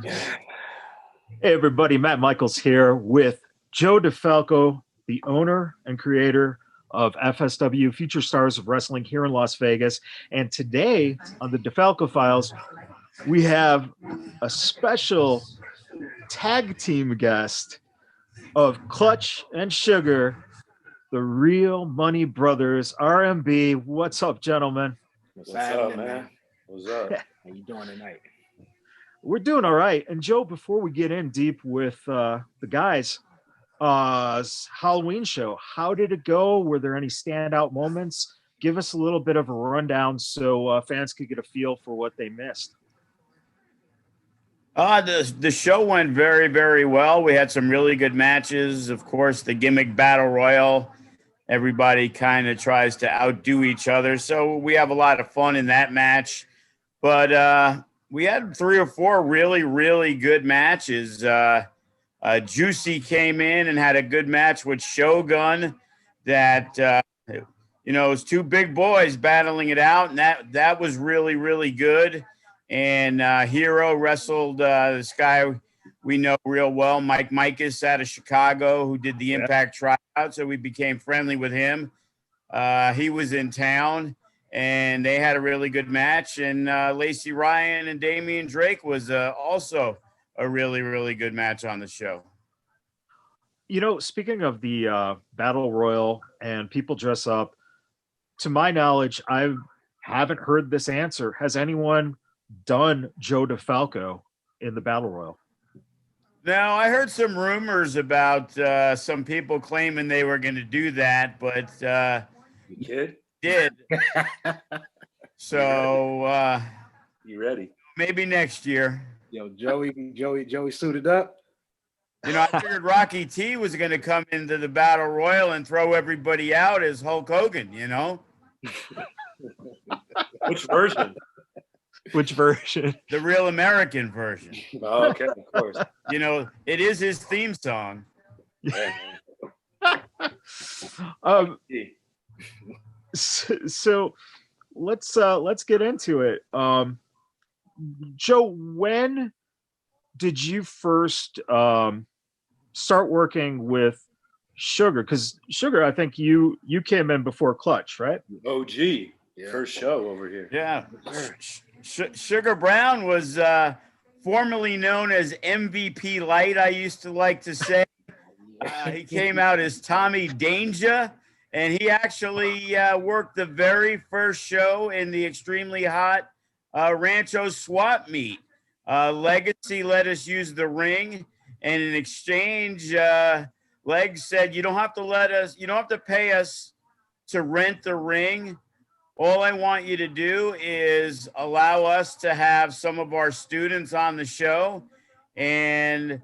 Hey everybody, Matt Michaels here with Joe DeFalco, the owner and creator of FSW, Future Stars of Wrestling here in Las Vegas. And today on the DeFalco Files, we have a special tag team guest of Clutch and Sugar, the Real Money Brothers, RMB. What's up, gentlemen? What's up, man? What's up? How you doing tonight? We're doing all right. And Joe, before we get in deep with the guys, Halloween show, how did it go? Were there any standout moments? Give us a little bit of a rundown so fans could get a feel for what they missed. The show went very, very well. We had some really good matches. Of course, the gimmick battle royal. Everybody kind of tries to outdo each other. So we have a lot of fun in that match. But we had 3 or 4 really, really good matches. Juicy came in and had a good match with Shogun that, it was 2 big boys battling it out. And that was really, really good. And Hero wrestled this guy we know real well, Mike Mikas out of Chicago, who did the Impact tryout. So we became friendly with him. He was in town, and they had a really good match. And Lacey Ryan and Damian Drake was also a really, really good match on the show. Speaking of the Battle Royal and people dress up, to my knowledge, I haven't heard this answer. Has anyone done Joe DeFalco in the Battle Royal? No, I heard some rumors about some people claiming they were going to do that, but you did. So you ready? Maybe next year. Yo, Joey suited up. I figured Rocky T was going to come into the Battle Royal and throw everybody out as Hulk Hogan, Which version? Which version? The real American version. Oh, okay, of course. It is his theme song. So let's get into it. Joe, when did you first start working with Sugar? Because Sugar, I think you came in before Clutch, right? OG, first show over here. Yeah. Sugar Brown was formerly known as MVP Light, I used to like to say. He came out as Tommy Danger, and he actually worked the very first show in the extremely hot Rancho Swap Meet. Legacy let us use the ring, and in exchange, Leg said, you don't have to pay us to rent the ring. All I want you to do is allow us to have some of our students on the show. And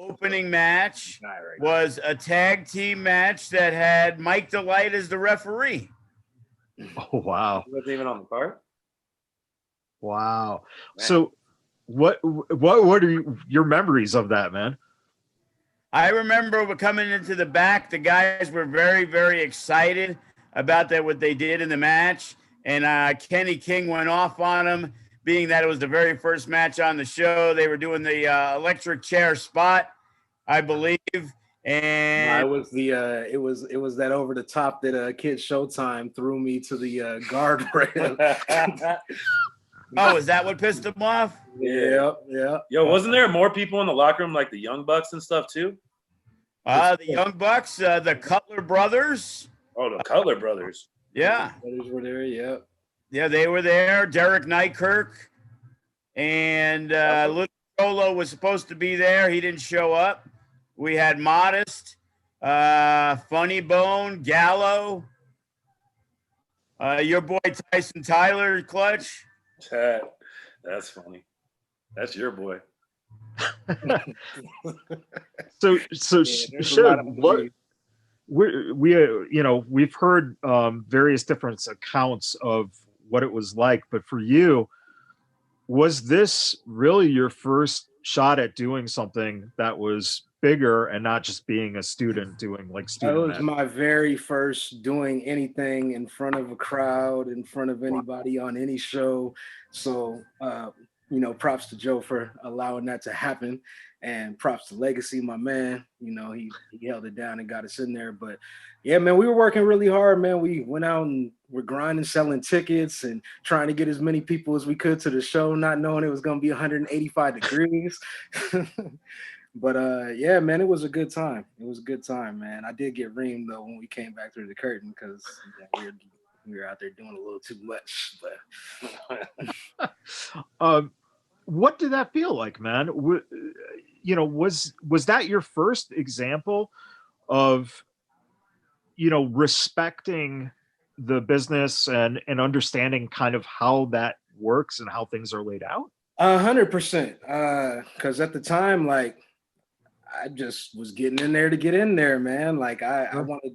opening match was a tag team match that had Mike Delight as the referee. Oh, wow. He wasn't even on the card? Wow. Man. So what are your memories of that, man? I remember coming into the back, the guys were very, very excited about what they did in the match, and Kenny King went off on him, being that it was the very first match on the show. They were doing the electric chair spot, I believe, and it was it was that over the top that Kid Showtime threw me to the guardrail. Oh, is that what pissed them off? Yeah. Yo, wasn't there more people in the locker room, like the Young Bucks and stuff too? The Young Bucks, the Cutler Brothers. Oh, the Cutler Brothers. Yeah. The brothers were there, yeah. Yeah, they were there. Derek Nykirk and Little Solo was supposed to be there. He didn't show up. We had Modest, Funny Bone, Gallo, your boy Tyson Tyler, Clutch. That's funny. That's your boy. So sure, what we've heard various different accounts of what it was like, but for you, was this really your first shot at doing something that was bigger and not just being a student doing like student? That was my very first doing anything in front of a crowd, in front of anybody on any show. So you know, props to Joe for allowing that to happen, and props to Legacy, my man. You know, he held it down and got us in there. But yeah, man, we were working really hard, man. We went out and we're grinding, selling tickets and trying to get as many people as we could to the show, not knowing it was going to be 185 degrees. But yeah, man, it was a good time. It was a good time, man. I did get reamed though when we came back through the curtain because we were out there doing a little too much. But what did that feel like, man? You know, was that your first example of, you know, respecting the business and understanding kind of how that works and how things are laid out? 100%. Because at the time, like, I just was getting in there to get in there, man. Like I wanted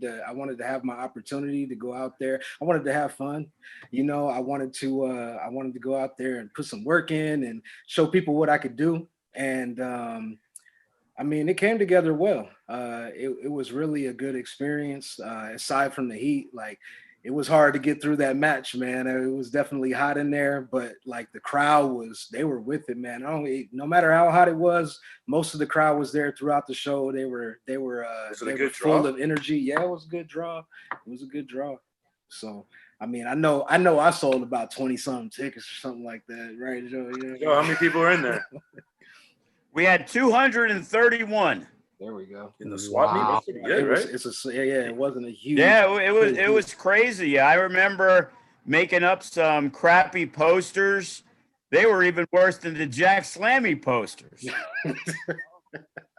to have my opportunity to go out there. I wanted to have fun, you know. I wanted to go out there and put some work in and show people what I could do. And I mean, it came together well. It was really a good experience. Aside from the heat, like, it was hard to get through that match, man. It was definitely hot in there, but like the crowd they were with it, man. No matter how hot it was, most of the crowd was there throughout the show. They were full of energy. Yeah, it was a good draw. It was a good draw. So, I mean, I know I sold about 20-something tickets or something like that, right, Joe? Yeah. Yo, how many people were in there? We had 231. There we go. In the SWAT meet, that's pretty good, right? It wasn't a huge. Yeah, it was crazy. I remember making up some crappy posters. They were even worse than the Jack Slammy posters.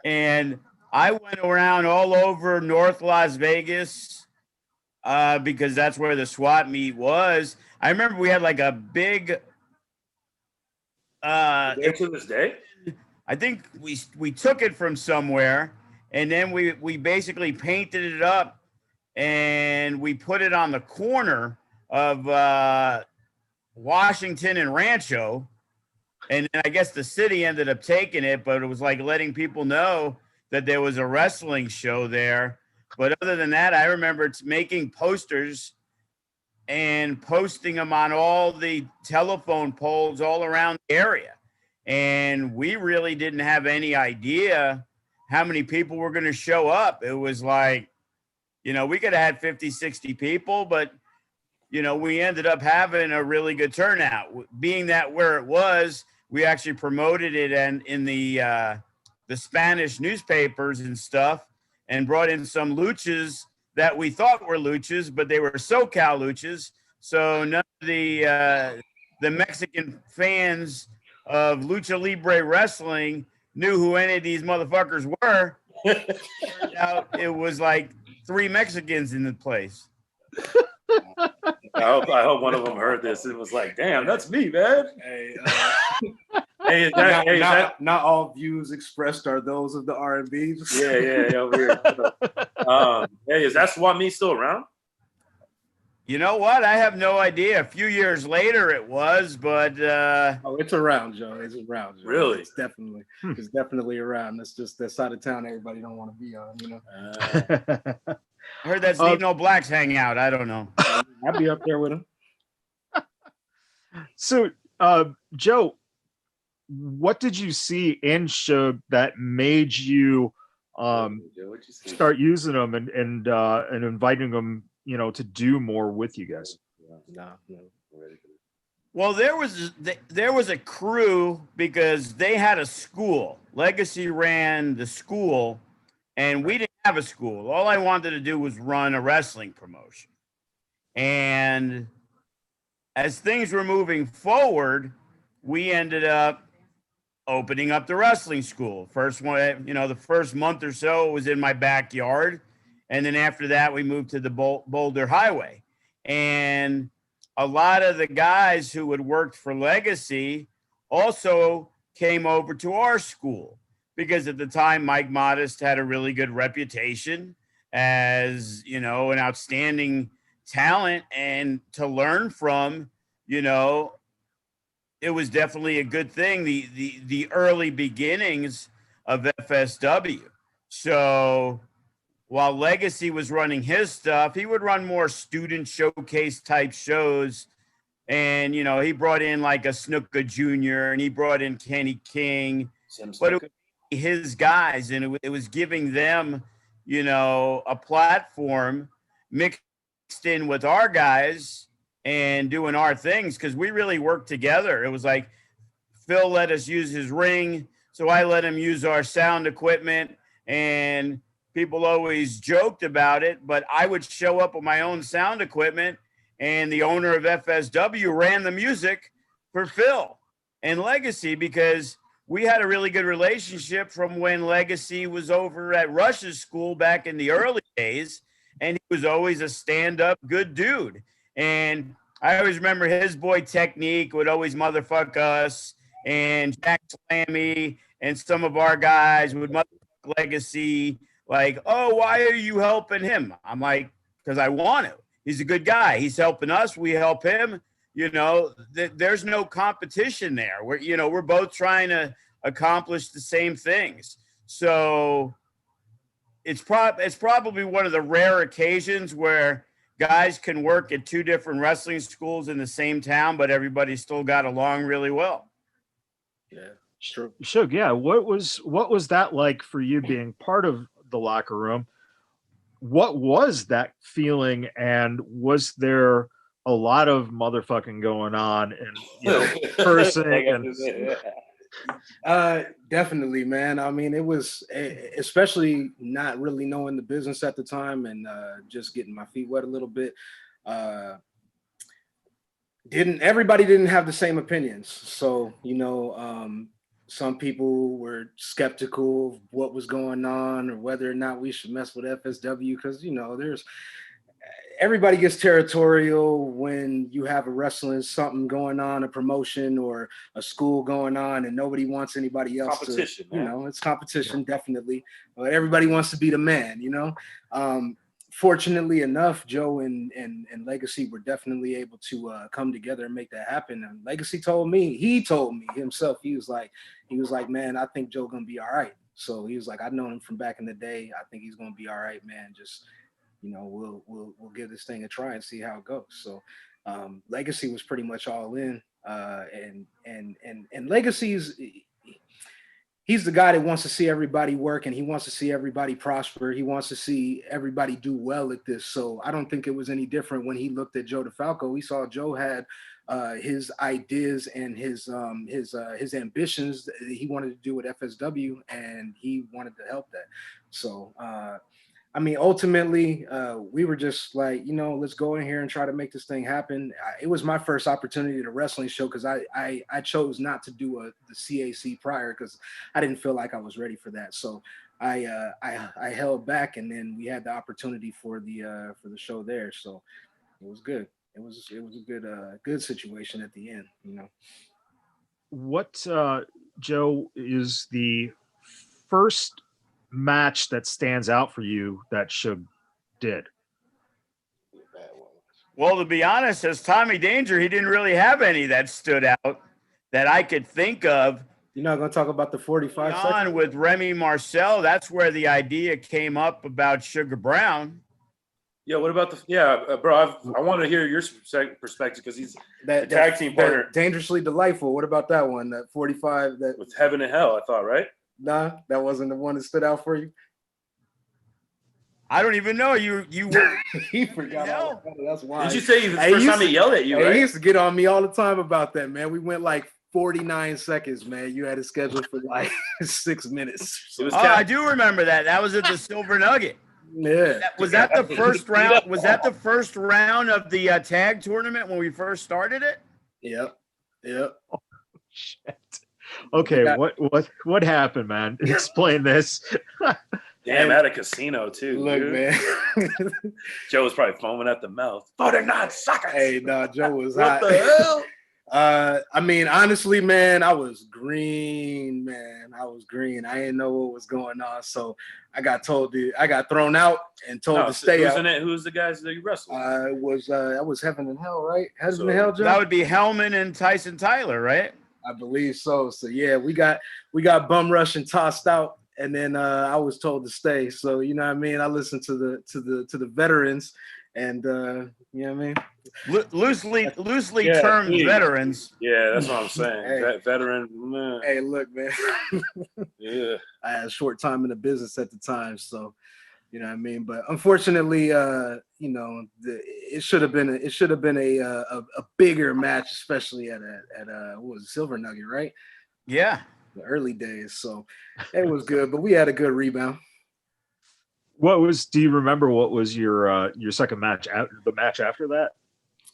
And I went around all over North Las Vegas because that's where the SWAT meet was. I remember we had like a big. To this day. I think we took it from somewhere, and then we basically painted it up, and we put it on the corner of Washington and Rancho, and then I guess the city ended up taking it, but it was like letting people know that there was a wrestling show there. But other than that, I remember making posters and posting them on all the telephone poles all around the area. And we really didn't have any idea how many people were going to show up. It was like, you know, we could have had 50, 60 people, but, you know, we ended up having a really good turnout. Being that where it was, we actually promoted it in the Spanish newspapers and stuff, and brought in some luchas that we thought were luchas, but they were SoCal luchas. So none of the Mexican fans of Lucha Libre Wrestling knew who any of these motherfuckers were. Turned out it was like 3 Mexicans in the place. I hope one of them heard this. It was like, damn, that's me, man. Hey, not all views expressed are those of the RMB. Yeah. Hey, is that SWAT meet still around? You know what? I have no idea. A few years later it was, but oh, it's around, Joe. It's around, Joe. Really? It's definitely around. That's just that side of town everybody don't want to be on, you know. I heard that's Leave No Blacks hang out. I don't know. I'd be up there with him. So, Joe, what did you see in Shug that made you start using them and inviting them, you know, to do more with you guys? No. Well, there was a crew because they had a school. Legacy ran the school, and we didn't have a school. All I wanted to do was run a wrestling promotion. And as things were moving forward, we ended up opening up the wrestling school. First one, you know, the first month or so was in my backyard. And then after that, we moved to the Boulder Highway. And a lot of the guys who had worked for Legacy also came over to our school because at the time, Mike Modest had a really good reputation as, you know, an outstanding talent, and to learn from, you know, it was definitely a good thing, the early beginnings of FSW. So while Legacy was running his stuff, he would run more student showcase type shows And, you know, he brought in like a Snuka Jr. and he brought in Kenny King, but it was his guys, and it was giving them, you know, a platform mixed in with our guys and doing our things, because we really worked together. It was like Phil let us use his ring, so I let him use our sound equipment, and people always joked about it, but I would show up with my own sound equipment, and the owner of FSW ran the music for Phil and Legacy, because we had a really good relationship from when Legacy was over at Rush's school back in the early days, and he was always a stand-up good dude. And I always remember his boy Technique would always motherfuck us, and Jack Slammy and some of our guys would motherfuck Legacy, like, oh, why are you helping him? I'm like, because I want to. He's a good guy. He's helping us. We help him. You know, there's no competition there. We're both trying to accomplish the same things. So it's probably one of the rare occasions where guys can work at two different wrestling schools in the same town, but everybody still got along really well. Yeah, true. Shug, yeah. What was that like for you being part of the locker room? What was that feeling, and was there a lot of motherfucking going on and, you know, cursing and definitely, man. I mean, it was, especially not really knowing the business at the time, and just getting my feet wet a little bit. Everybody didn't have the same opinions. So, you know, some people were skeptical of what was going on, or whether or not we should mess with FSW, because, you know, everybody gets territorial when you have something going on, a promotion or a school going on, and nobody wants anybody else competition, to, you know, it's competition, definitely. But everybody wants to be the man, you know. Fortunately enough, Joe and Legacy were definitely able to come together and make that happen. And Legacy told me himself, he was like, man, I think Joe gonna be all right. So he was like, I've known him from back in the day. I think he's gonna be all right, man. Just, you know, we'll give this thing a try and see how it goes. So Legacy was pretty much all in, and Legacy's, he's the guy that wants to see everybody work, and he wants to see everybody prosper. He wants to see everybody do well at this. So I don't think it was any different when he looked at Joe DeFalco. He saw Joe had his ideas and his ambitions that he wanted to do with FSW, and he wanted to help that. So I mean, ultimately, we were just like, you know, let's go in here and try to make this thing happen. It was my first opportunity at a wrestling show, because I chose not to do the CAC prior, because I didn't feel like I was ready for that. So I held back, and then we had the opportunity for the show there. So it was good. It was a good situation at the end, you know. What, Joe, is the first match that stands out for you that Shug did? Well, to be honest, as Tommy Danger, he didn't really have any that stood out that I could think of. You're not going to talk about the 45 seconds? With Remy Marcel, that's where the idea came up about Sugar Brown. Yeah, what about bro, I want to hear your perspective, because he's the tag team partner. Dangerously Delightful. What about that one? That 45 that with Heaven and Hell, I thought, right? Nah, that wasn't the one that stood out for you. I don't even know you. He forgot. That's why. Did you say the first time he yelled at you? Right? He used to get on me all the time about that, man. We went like 49 seconds, man. You had it scheduled for like 6 minutes. So. I do remember that. That was at the Silver Nugget. Yeah. Was that the first round? Was that the first round of the tag tournament when we first started it? Yep. Oh, shit. Okay, what happened, man? Explain this. Damn, at a casino too. Look, dude. Man. Joe was probably foaming at the mouth. Oh, they're not suckers. Hey, no, Joe was what hot. the hell? I mean, honestly, man, I was green, man. I was green. I didn't know what was going on, so I got thrown out and told to stay out. Who's the guys that you wrestled? That was Heaven and Hell, right? Heaven and Hell, John? That would be Hellman and Tyson Tyler, right? I believe so. So yeah, we got bum rushed and tossed out, and then I was told to stay. So you know what I mean. I listened to the veterans, and you know what I mean. Loosely Yeah, termed please. veterans. Yeah, that's what I'm saying. Hey. Veteran. Man. Hey, look, man. Yeah. I had a short time in the business at the time, so you know what I mean. But unfortunately, you know, it should have been a bigger match, especially at what was it, Silver Nugget, right? Yeah. The early days. So it was good, but we had a good rebound. Do you remember what was your second match, the match after that?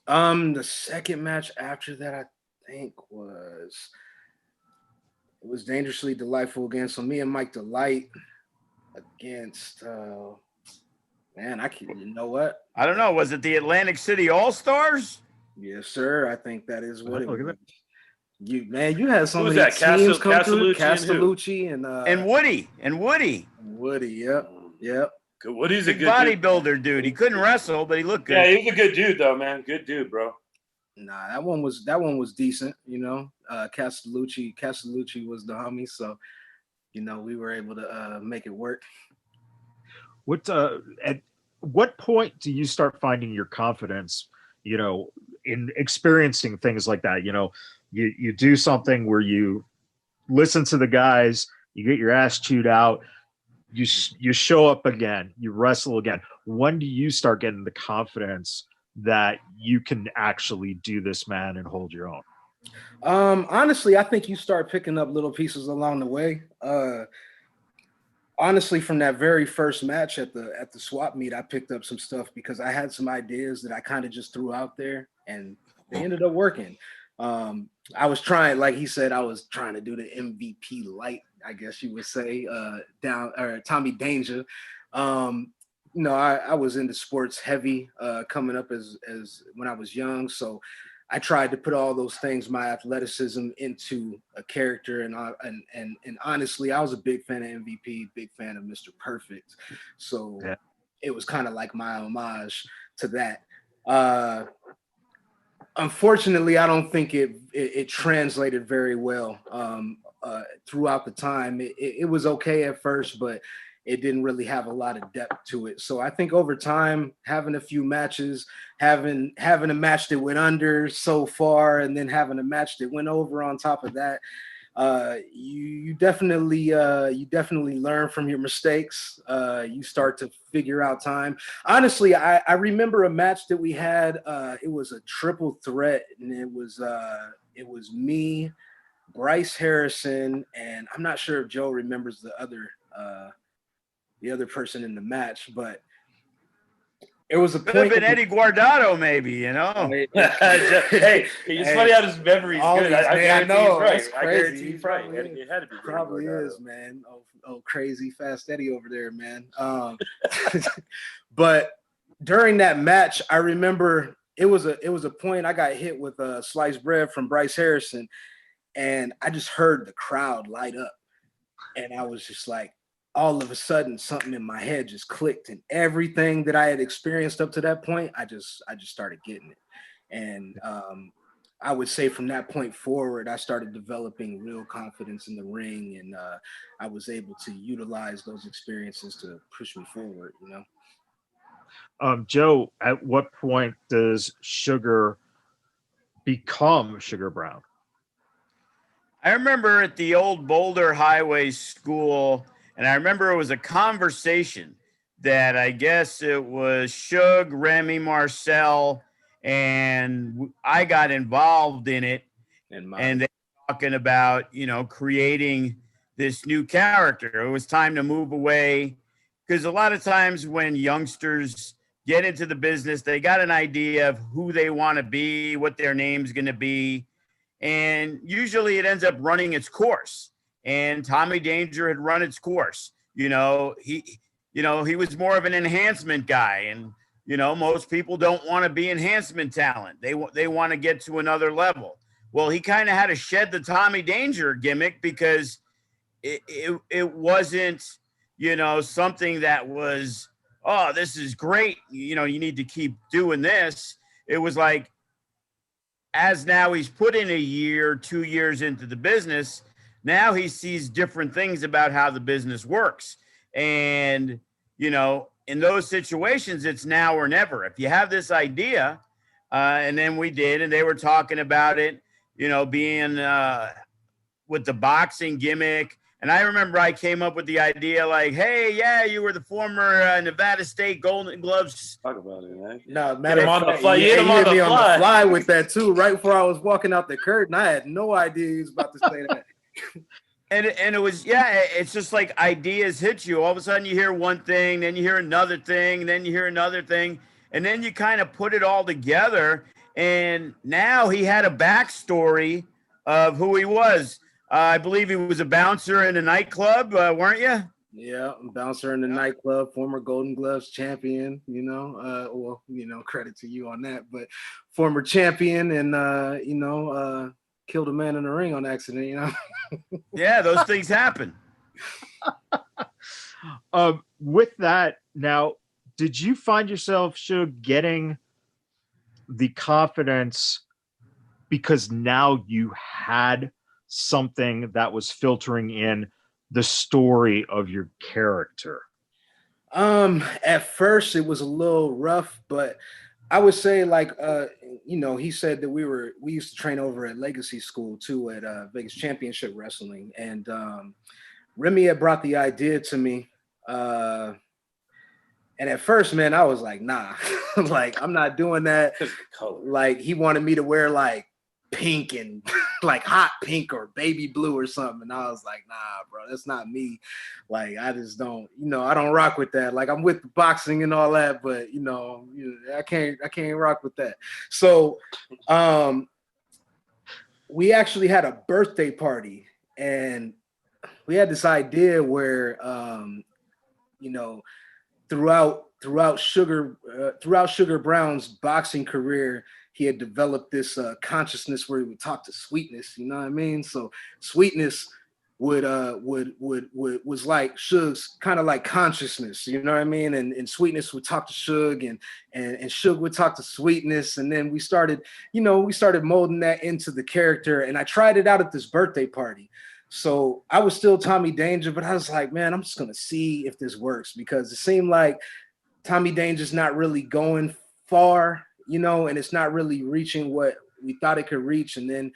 The second match after that, I think it was Dangerously Delightful again. So me and Mike Delight against man, you know what? I don't know. Was it the Atlantic City All-Stars? Yes, sir. I think that is what it Look at was. that. You had so Who was many that? teams come through. Castellucci And Woody. Woody, yep. Woody's a Big good bodybuilder dude. He couldn't wrestle, but he looked good. Yeah, he was a good dude though, man. Good dude, bro. Nah, that one was decent, you know. Castellucci was the homie, so you know, we were able to make it work. At what point do you start finding your confidence, you know, in experiencing things like that? You know, you do something where you listen to the guys, you get your ass chewed out, you show up again, you wrestle again. When do you start getting the confidence that you can actually do this, man, and hold your own? Honestly, I think you start picking up little pieces along the way. Honestly, from that very first match at the swap meet, I picked up some stuff because I had some ideas that I kind of just threw out there, and they ended up working. I was trying, like he said, I was trying to do the MVP light, I guess you would say, Tommy Danger. You know, I was into sports heavy coming up as when I was young, so I tried to put all those things, my athleticism, into a character, and honestly, I was a big fan of MVP, big fan of Mr. Perfect, so yeah. It was kind of like my homage to that. Unfortunately, I don't think it translated very well throughout the time. It was okay at first, but it didn't really have a lot of depth to it. So I think over time, having a few matches, having a match that went under so far, and then having a match that went over on top of that, you definitely learn from your mistakes. You start to figure out time. Honestly, I remember a match that we had. It was a triple threat, and it was me, Bryce Harrison, and I'm not sure if Joe remembers the other person in the match, but it was a Could point. have been Eddie Guardado, maybe, you know. Hey, it's funny how this memory's good. I know. Right. It's crazy. I guarantee he's right. It had to be. Probably is, man. Oh, crazy fast Eddie over there, man. But during that match, I remember it was a point I got hit with a sliced bread from Bryce Harrison, and I just heard the crowd light up, and I was just like, all of a sudden something in my head just clicked, and everything that I had experienced up to that point, I just started getting it. And I would say from that point forward, I started developing real confidence in the ring, and I was able to utilize those experiences to push me forward, you know. Joe, at what point does Sugar become Sugar Brown? I remember at the old Boulder Highway School, and I remember it was a conversation that I guess it was Suge, Remy Marcel, and I got involved in it. And they were talking about, you know, creating this new character. It was time to move away, because a lot of times when youngsters get into the business, they got an idea of who they want to be, what their name's going to be. And usually it ends up running its course. And Tommy Danger had run its course. You know, he was more of an enhancement guy. And, you know, most people don't want to be enhancement talent. They want to get to another level. Well, he kind of had to shed the Tommy Danger gimmick, because it wasn't, you know, something that was, oh, this is great, you know, you need to keep doing this. It was like, as now he's put in a year, 2 years into the business, now he sees different things about how the business works. And, you know, in those situations, it's now or never. If you have this idea, and then we did, and they were talking about it, being with the boxing gimmick. And I remember I came up with the idea like, hey, yeah, you were the former Nevada State Golden Gloves. Talk about it, man. No, matter Him of on the fact, fly. you You hit him hit on me the on the fly. fly with that too. Right before I was walking out the curtain, I had no idea he was about to say that. And it was, it's just like ideas hit you. All of a sudden you hear one thing, then you hear another thing, then you hear another thing. And then you kind of put it all together. And now he had a backstory of who he was. I believe he was a bouncer in a nightclub, weren't you? Yeah, bouncer in the nightclub, former Golden Gloves champion, credit to you on that, but former champion and, killed a man in the ring on accident, Yeah, those things happen. With that, now, did you find yourself, Suge, getting the confidence because now you had something that was filtering in the story of your character? At first it was a little rough, but I would say he said that we used to train over at Legacy School too at Vegas Championship Wrestling. And Remy had brought the idea to me. And at first, man, I was like, nah, like I'm not doing that. Like he wanted me to wear like pink and like hot pink or baby blue or something. And I was like, nah, bro, that's not me. Like, I just don't, I don't rock with that. Like I'm with boxing and all that, but I can't rock with that. So we actually had a birthday party and we had this idea where, throughout Sugar Brown's boxing career, he had developed this consciousness where he would talk to Sweetness, you know what I mean? So Sweetness was like Suge's kind of like consciousness, you know what I mean? And Sweetness would talk to Suge and Suge would talk to Sweetness. And then we started molding that into the character. And I tried it out at this birthday party. So I was still Tommy Danger, but I was like, man, I'm just going to see if this works because it seemed like Tommy Danger's not really going far, and it's not really reaching what we thought it could reach. And then,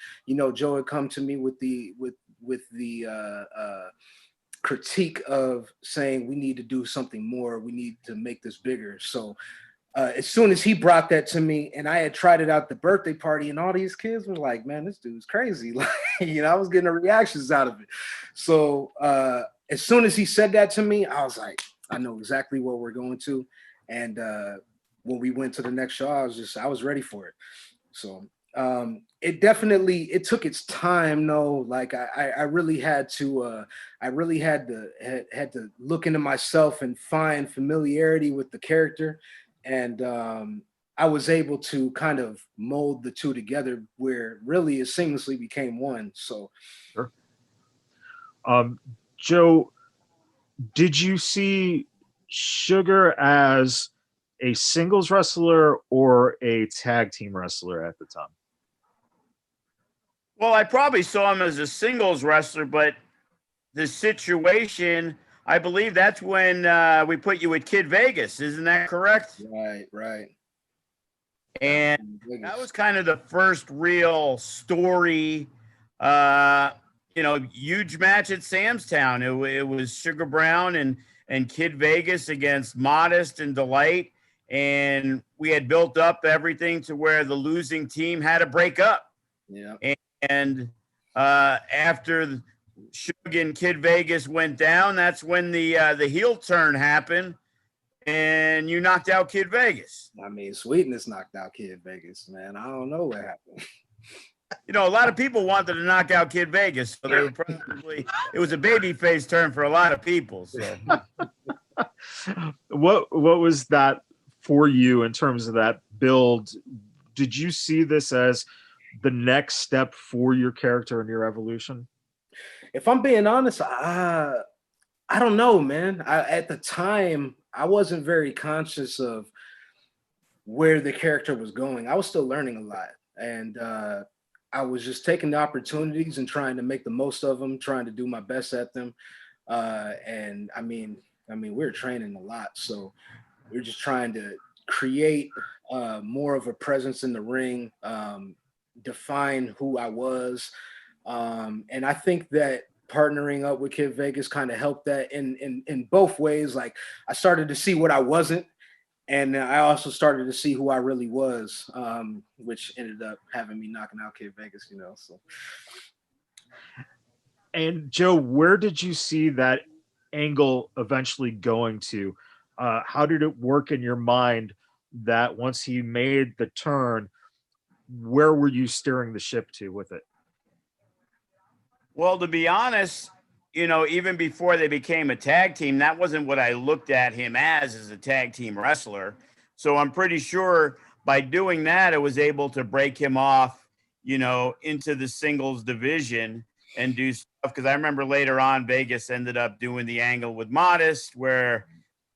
Joe had come to me with the critique of saying we need to do something more. We need to make this bigger. So as soon as he brought that to me and I had tried it out at the birthday party and all these kids were like, man, this dude's crazy. Like, I was getting the reactions out of it. So as soon as he said that to me, I was like, I know exactly what we're going to. And when we went to the next show, I was ready for it. So it took its time though. Like I really had to look into myself and find familiarity with the character. And I was able to kind of mold the two together where really it seamlessly became one. So, sure. Joe, did you see Sugar as a singles wrestler or a tag team wrestler at the time? Well, I probably saw him as a singles wrestler, but the situation, I believe that's when we put you with Kid Vegas. Isn't that correct? Right. And that was kind of the first real story, huge match at Sam's Town. It was Sugar Brown and Kid Vegas against Modest and Delight. And we had built up everything to where the losing team had to break up. Yeah. And after Suge and Kid Vegas went down, that's when the heel turn happened, and you knocked out Kid Vegas. I mean, Sweetness knocked out Kid Vegas, man. I don't know what happened. A lot of people wanted to knock out Kid Vegas, so they were it was a babyface turn for a lot of people. So, what was that for you in terms of that build? Did you see this as the next step for your character and your evolution? If I'm being honest, I don't know, man. At the time, I wasn't very conscious of where the character was going. I was still learning a lot. And I was just taking the opportunities and trying to make the most of them, trying to do my best at them. And I mean, I mean, we were training a lot, so we were just trying to create more of a presence in the ring, define who I was, and I think that partnering up with Kid Vegas kind of helped that in both ways. Like, I started to see what I wasn't, and I also started to see who I really was, which ended up having me knocking out Kid Vegas, you know. So. And Joe, where did you see that angle eventually going to? How did it work in your mind that once he made the turn, where were you steering the ship to with it? Well, to be honest, you know, even before they became a tag team, that wasn't what I looked at him as a tag team wrestler. So I'm pretty sure by doing that, I was able to break him off, you know, into the singles division and do stuff. Because I remember later on, Vegas ended up doing the angle with Modest, where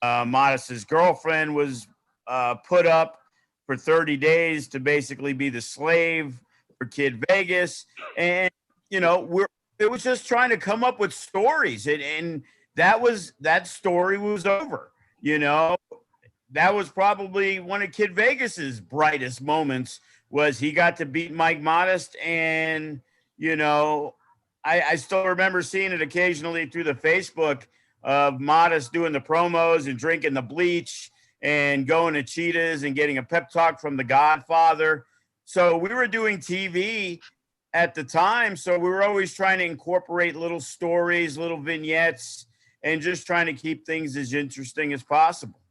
Modest's girlfriend was put up for 30 days to basically be the slave for Kid Vegas. And, you know, it was just trying to come up with stories. And that story was over, you know. That was probably one of Kid Vegas's brightest moments, was he got to beat Mike Modest. And, you know, I still remember seeing it occasionally through the Facebook of Modest doing the promos and drinking the bleach and going to Cheetahs and getting a pep talk from the Godfather. So we were doing TV at the time, so we were always trying to incorporate little stories, little vignettes, and just trying to keep things as interesting as possible.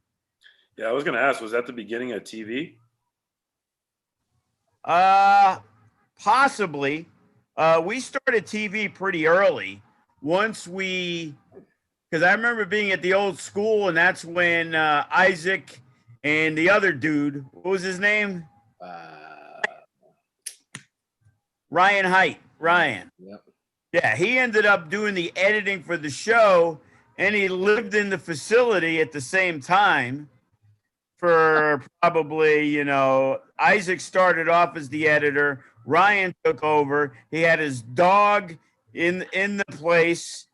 Yeah, I was going to ask, was that the beginning of TV? Possibly. We started TV pretty early. Because I remember being at the old school, and that's when Isaac and the other dude, what was his name? Ryan Height. Ryan. Yep. Yeah, he ended up doing the editing for the show, and he lived in the facility at the same time for probably, you know, Isaac started off as the editor. Ryan took over. He had his dog in the place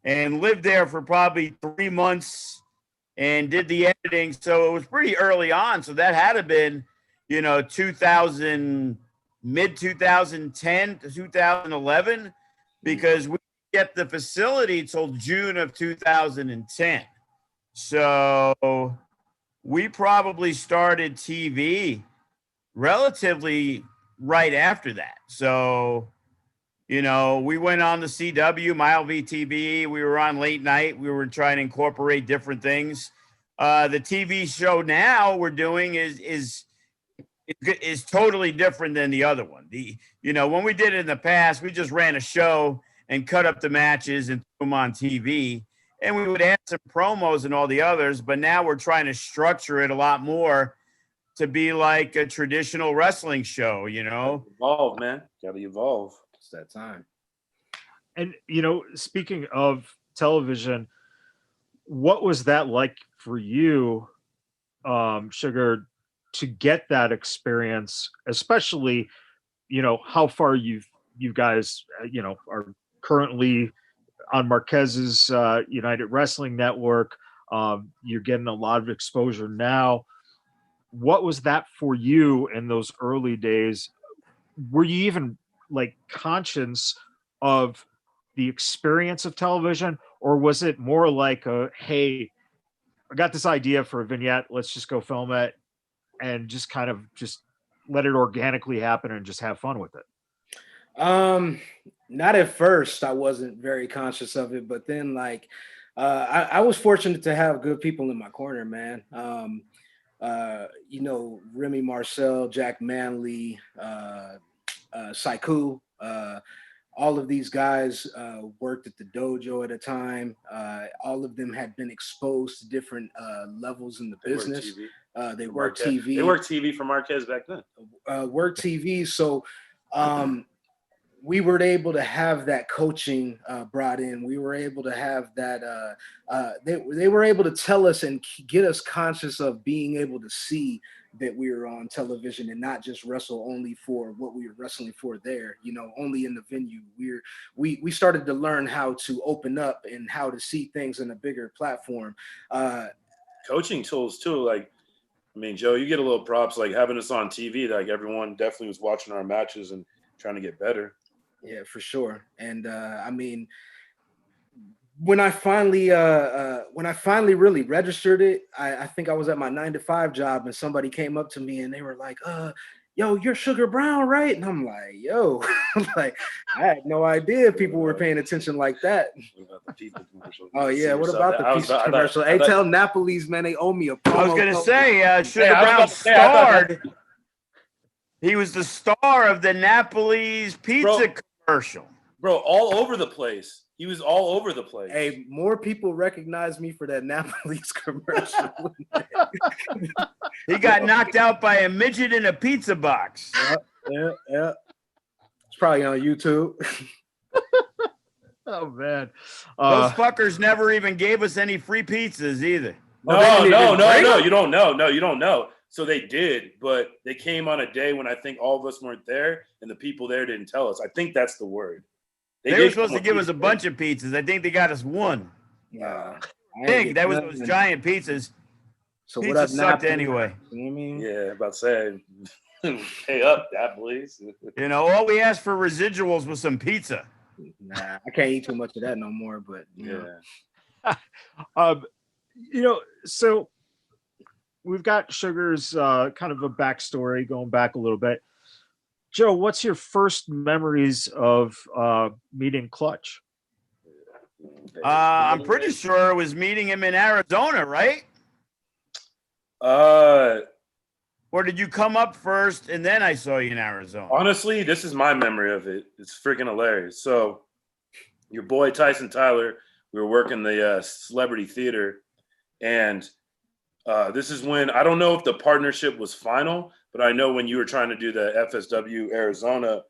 and lived there for probably 3 months and did the editing. So it was pretty early on. So that had to been, you know, mid 2010 to 2011, because we get the facility till June of 2010. So we probably started TV relatively right after that. So, you know, we went on the CW, Mile VTV. We were on late night. We were trying to incorporate different things. The TV show now we're doing is totally different than the other one. You know, when we did it in the past, we just ran a show and cut up the matches and threw them on TV. And we would add some promos and all the others, but now we're trying to structure it a lot more to be like a traditional wrestling show, you know? Evolve, man. Gotta evolve. It's that time. And, you know, speaking of television, what was that like for you, Sugar, to get that experience, especially, you know, how far you guys, you know, are currently on Marquez's United Wrestling Network. You're getting a lot of exposure now. What was that for you in those early days? Were you even like conscious of the experience of television, or was it more like hey, I got this idea for a vignette, let's just go film it and just kind of just let it organically happen and just have fun with it? Not at first. I wasn't very conscious of it, but then like, I was fortunate to have good people in my corner, man. You know, Remy Marcel, Jack Manley, Sikou, all of these guys worked at the dojo at a time. All of them had been exposed to different levels in the business. They worked TV. They worked TV for Marquez back then. Worked TV. So we were able to have that coaching brought in. We were able to have that. They were able to tell us and get us conscious of being able to see that we were on television and not just wrestle only for what we were wrestling for there, you know, only in the venue. We started to learn how to open up and how to see things in a bigger platform. Coaching tools too. Like, I mean, Joe, you get a little props, like having us on TV, like everyone definitely was watching our matches and trying to get better. Yeah, for sure. And I mean, when I finally really registered it, I think I was at my 9-to-5 job and somebody came up to me and they were like, yo, you're Sugar Brown, right? And I'm like, yo, like, I had no idea people were paying attention like that. What about the pizza commercial? Oh yeah, what about the pizza commercial? Hey, tell Napoli's, man, they owe me a promo. I was gonna code. say, Sugar Brown starred. He was the star of the Napoli's pizza commercial. Bro, all over the place. He was all over the place. Hey, more people recognize me for that Napoli's commercial. He got knocked out by a midget in a pizza box. Yeah. It's probably on YouTube. Oh man, Those fuckers never even gave us any free pizzas either. No, you don't know. No, you don't know. So they did, but they came on a day when I think all of us weren't there, and the people there didn't tell us. I think that's the word. They were supposed to give us a bunch of pizzas. I think they got us one. Big. That was those giant pizzas. So Pizza what up, sucked Napoli? anyway. You know what I mean? Yeah, about to say, pay up, that please. You know, all we asked for residuals was some pizza. Nah, I can't eat too much of that no more. But Yeah. you know, so we've got Sugar's kind of a backstory going back a little bit. Joe, what's your first memories of meeting Clutch? I'm pretty sure it was meeting him in Arizona, right? Or did you come up first and then I saw you in Arizona? Honestly, this is my memory of it. It's freaking hilarious. So your boy Tyson Tyler, we were working the celebrity theater, and this is when, I don't know if the partnership was final, but I know when you were trying to do the FSW Arizona,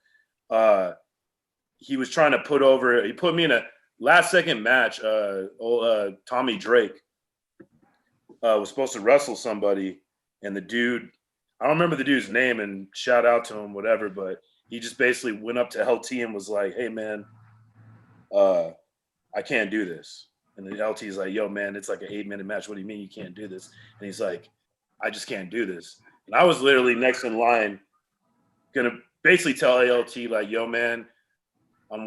he was trying to he put me in a last second match. Tommy Drake was supposed to wrestle somebody, and the dude, I don't remember the dude's name, and shout out to him, whatever, but he just basically went up to LT and was like, hey man, I can't do this. And then LT's like, yo man, it's like an 8-minute match. What do you mean you can't do this? And he's like, I just can't do this. And I was literally next in line, gonna basically tell ALT like, yo man, I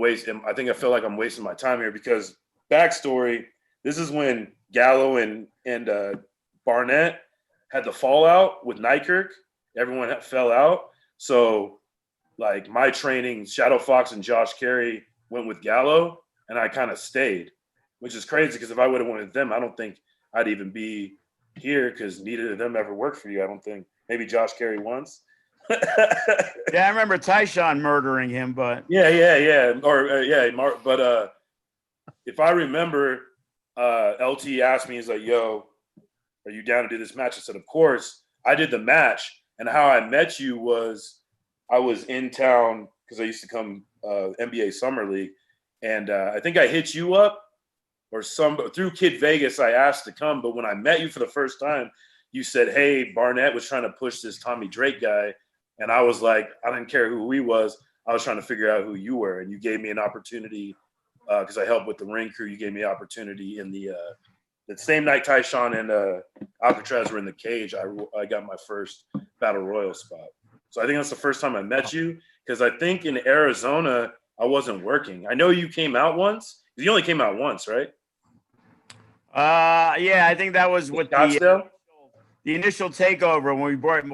think I feel like I'm wasting my time here, because backstory, this is when Gallo and Barnett had the fallout with Nykirk. Everyone fell out. So like my training, Shadow Fox and Josh Carey went with Gallo, and I kind of stayed, which is crazy because if I would have went with them, I don't think I'd even be here, because neither of them ever worked for you. I don't think. Maybe Josh Carey once. Yeah, I remember Tyshawn murdering him, but Yeah. But if I remember, LT asked me, he's like, yo, are you down to do this match? I said, of course. I did the match, and how I met you was I was in town because I used to come NBA Summer League, and I think I hit you up or through Kid Vegas. I asked to come, but when I met you for the first time, you said, hey, Barnett was trying to push this Tommy Drake guy, and I was like, I didn't care who he was. I was trying to figure out who you were, and you gave me an opportunity because I helped with the ring crew. You gave me an opportunity in the same night Tyshawn and Alcatraz were in the cage. I got my first Battle Royal spot. So I think that's the first time I met you, because I think in Arizona I wasn't working. I know you came out once. You only came out once, right? yeah, I think that was with Scottsdale? the initial takeover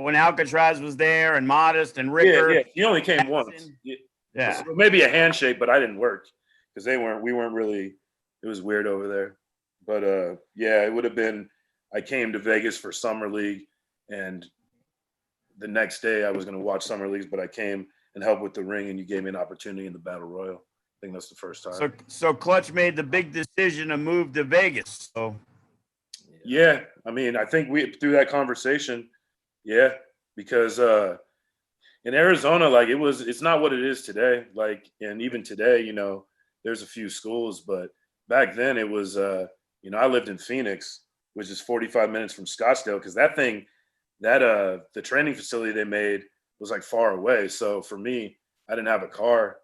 when Alcatraz was there and Modest and Ricker. Yeah. You only came once. Yeah. So maybe a handshake, but I didn't work because we weren't really. It was weird over there. But yeah, it would have been. I came to Vegas for Summer League, and the next day I was going to watch Summer Leagues, but I came and helped with the ring, and you gave me an opportunity in the Battle Royal. I think that's the first time. So Clutch made the big decision to move to Vegas. So yeah, I mean, I think through that conversation, yeah, because in Arizona, like it's not what it is today. Like, and even today, you know, there's a few schools, but back then it was, you know, I lived in Phoenix, which is 45 minutes from Scottsdale, because that thing, that the training facility they made was like far away. So for me, I didn't have a car,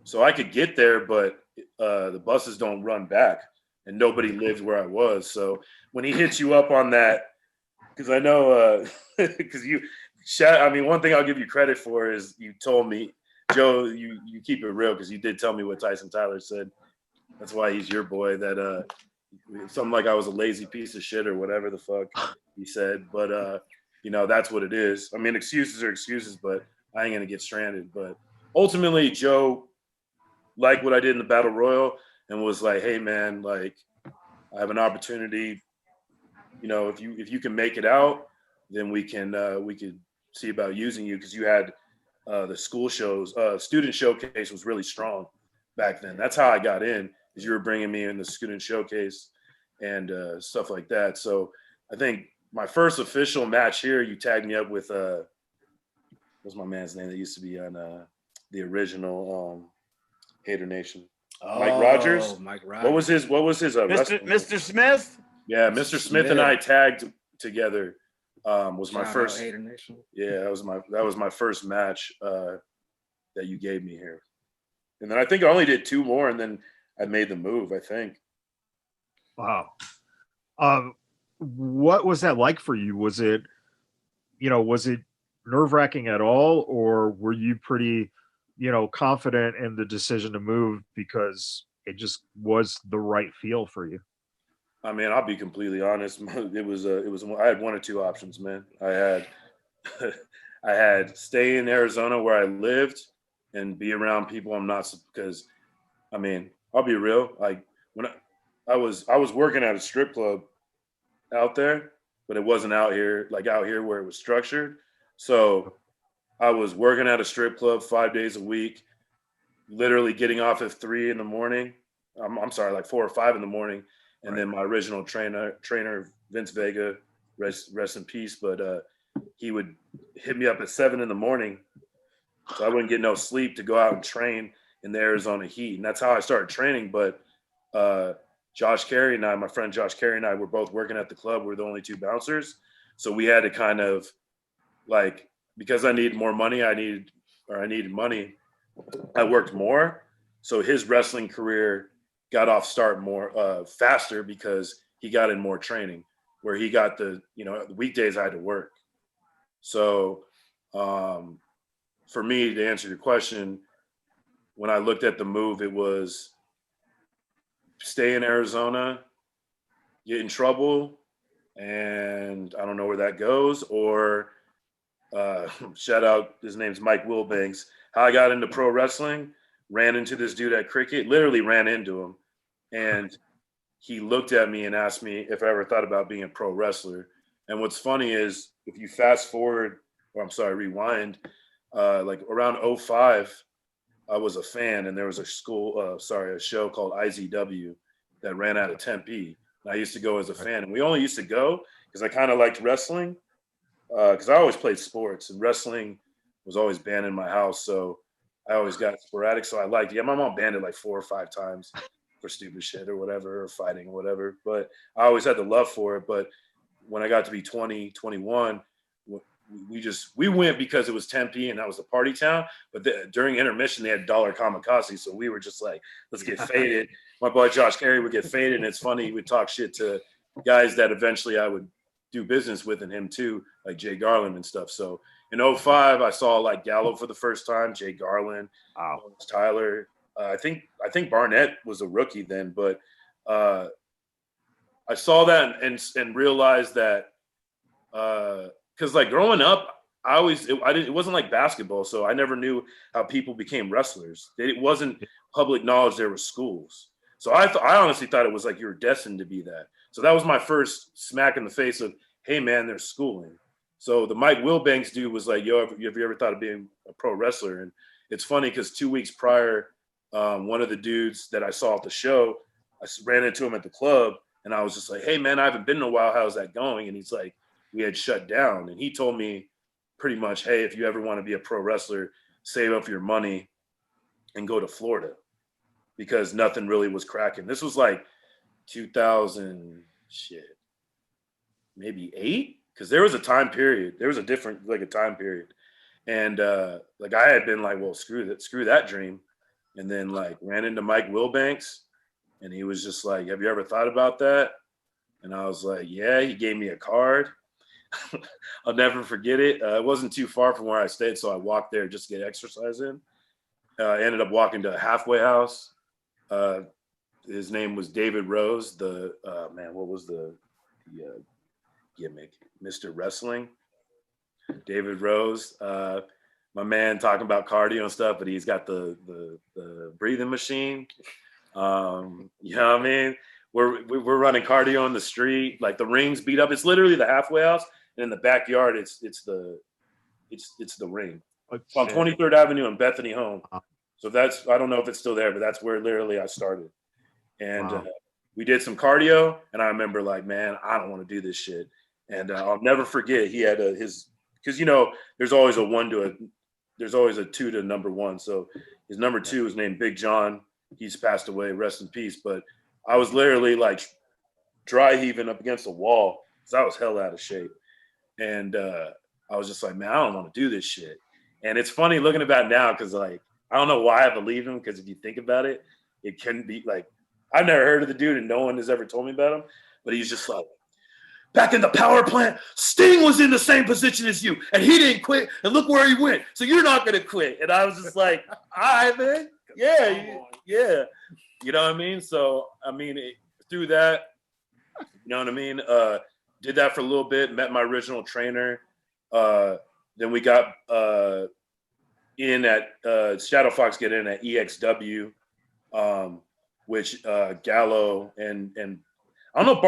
so I could get there, but the buses don't run back, and nobody lived where I was. So when he hits you up on that, because I know, because I mean, one thing I'll give you credit for is you told me, Joe, you keep it real, because you did tell me what Tyson Tyler said. That's why he's your boy. That something like I was a lazy piece of shit or whatever the fuck he said. But you know, that's what it is. I mean, excuses are excuses, but I ain't gonna get stranded. But ultimately, Joe liked what I did in the Battle Royal and was like, "Hey, man, like I have an opportunity. You know, if you can make it out, then we could see about using you, because you had the school shows, student showcase was really strong back then. That's how I got in, is you were bringing me in the student showcase and stuff like that. So I think my first official match here, you tagged me up with what's my man's name that used to be on the original Hater Nation? Mike Rogers. Mike Rogers. What was his Mr. Smith? Yeah, Mr. Smith and I tagged together. Was my first Hater Nation. Yeah, that was my first match that you gave me here. And then I think I only did 2 more, and then I made the move, I think. Wow. What was that like for you? Was it nerve-wracking at all, or were you pretty, confident in the decision to move because it just was the right feel for you? I mean, I'll be completely honest. It was I had 1 or 2 options, man. I had I had stay in Arizona where I lived and be around people I'm not, because I mean, I'll be real. Like when I was working at a strip club out there, but it wasn't out here where it was structured. So I was working at a strip club 5 days a week, literally getting off at 3 in the morning. I'm sorry, like 4 or 5 in the morning. And Right. then my original trainer, Vince Vega, rest in peace, but he would hit me up at 7 in the morning, so I wouldn't get no sleep, to go out and train in the Arizona heat. And that's how I started training. But Josh Carey and I, my friend Josh Carey and I, were both working at the club. We're the only 2 bouncers. So we had to kind of, like, because I needed more money, I needed money, I worked more. So his wrestling career got off start more faster, because he got in more training, where he got the weekdays I had to work. So for me, to answer your question, when I looked at the move, it was stay in Arizona, get in trouble, and I don't know where that goes, or shout out, his name's Mike Wilbanks. How I got into pro wrestling, ran into this dude at cricket, literally ran into him. And he looked at me and asked me if I ever thought about being a pro wrestler. And what's funny is, if you fast forward, rewind, like around 05, I was a fan, and there was a show called IZW that ran out of Tempe. And I used to go as a fan, and we only used to go because I kind of liked wrestling, because I always played sports, and wrestling was always banned in my house. So I always got sporadic. So I liked it. Yeah, my mom banned it like 4 or 5 times for stupid shit or whatever, or fighting or whatever. But I always had the love for it. But when I got to be 20, 21, we went because it was Tempe and that was the party town. But during intermission, they had dollar kamikaze. So we were just like, let's get faded. My boy Josh Carey would get faded. And it's funny, he would talk shit to guys that eventually I would do business with, and him too, like Jay Garland and stuff. So in 05, I saw like Gallo for the first time, Jay Garland, Tyler. I think Barnett was a rookie then, but I saw that and realized that because like growing up, it wasn't like basketball, so I never knew how people became wrestlers. It wasn't public knowledge there were schools. So I honestly thought it was like you were destined to be that. So that was my first smack in the face of, hey man, there's schooling. So the Mike Wilbanks dude was like, yo, have you ever thought of being a pro wrestler? And it's funny because 2 weeks prior, one of the dudes that I saw at the show, I ran into him at the club, and I was just like, hey man, I haven't been in a while. How's that going? And he's like, we had shut down. And he told me pretty much, hey, if you ever want to be a pro wrestler, save up your money and go to Florida, because nothing really was cracking. This was like 2000 maybe 8. because there was a time period. There was a different like a time period, and like I had been like, well, screw that dream, and then like ran into Mike Wilbanks, and he was just like, have you ever thought about that? And I was like, yeah. He gave me a card. I'll never forget it. It wasn't too far from where I stayed, so I walked there just to get exercise in. I ended up walking to a halfway house. His name was David Rose. The man, what was the gimmick? Mr. Wrestling. David Rose. My man talking about cardio and stuff, but he's got the breathing machine. You know what I mean? We're running cardio on the street, like the ring's beat up. It's literally the halfway house, and in the backyard, it's the ring. It's on 23rd Avenue in Bethany Home. So that's, I don't know if it's still there, but that's where literally I started. And we did some cardio, and I remember like, man, I don't want to do this shit. And I'll never forget, he had his, because you know, there's always a 2 to number 1. So his number 2 is named Big John. He's passed away, rest in peace. But I was literally like dry heaving up against the wall because I was hell out of shape. And I was just like, man, I don't want to do this shit. And it's funny looking about now because like, I don't know why I believe him, because if you think about it, it can be like, I've never heard of the dude and no one has ever told me about him, but he's just like, back in the power plant, Sting was in the same position as you and he didn't quit, and look where he went. So you're not going to quit. And I was just like, all right, man. Yeah. You know what I mean? So, I mean, through that, you know what I mean? Did that for a little bit, met my original trainer. Then we got in at Shadow Fox get in at EXW, which Gallo and I don't know if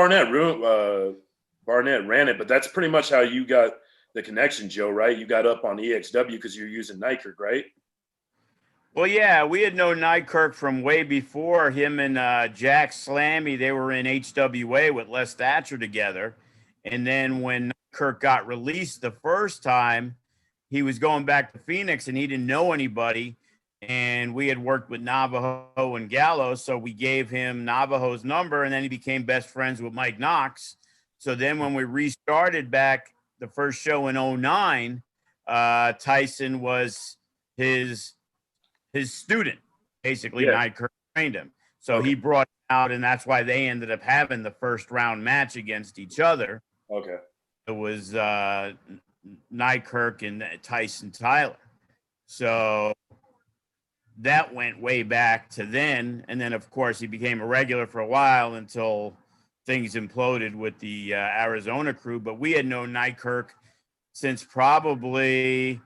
Barnett ran it, but that's pretty much how you got the connection, Joe, right? You got up on EXW because you're using Nykirk, right? Well, yeah, we had known Nykirk from way before. Him and Jack Slammy, they were in HWA with Les Thatcher together. And then when Nykirk got released the first time, he was going back to Phoenix and he didn't know anybody. And we had worked with Navajo and Gallo, so we gave him Navajo's number, and then he became best friends with Mike Knox. So then when we restarted back the first show in 2009, Tyson was his student, basically. Yeah. Nykirk trained him. So he brought him out, and that's why they ended up having the first round match against each other. Okay. It was Nykirk and Tyson Tyler. So that went way back to then. And then, of course, he became a regular for a while until things imploded with the Arizona crew. But we had known Nykirk since probably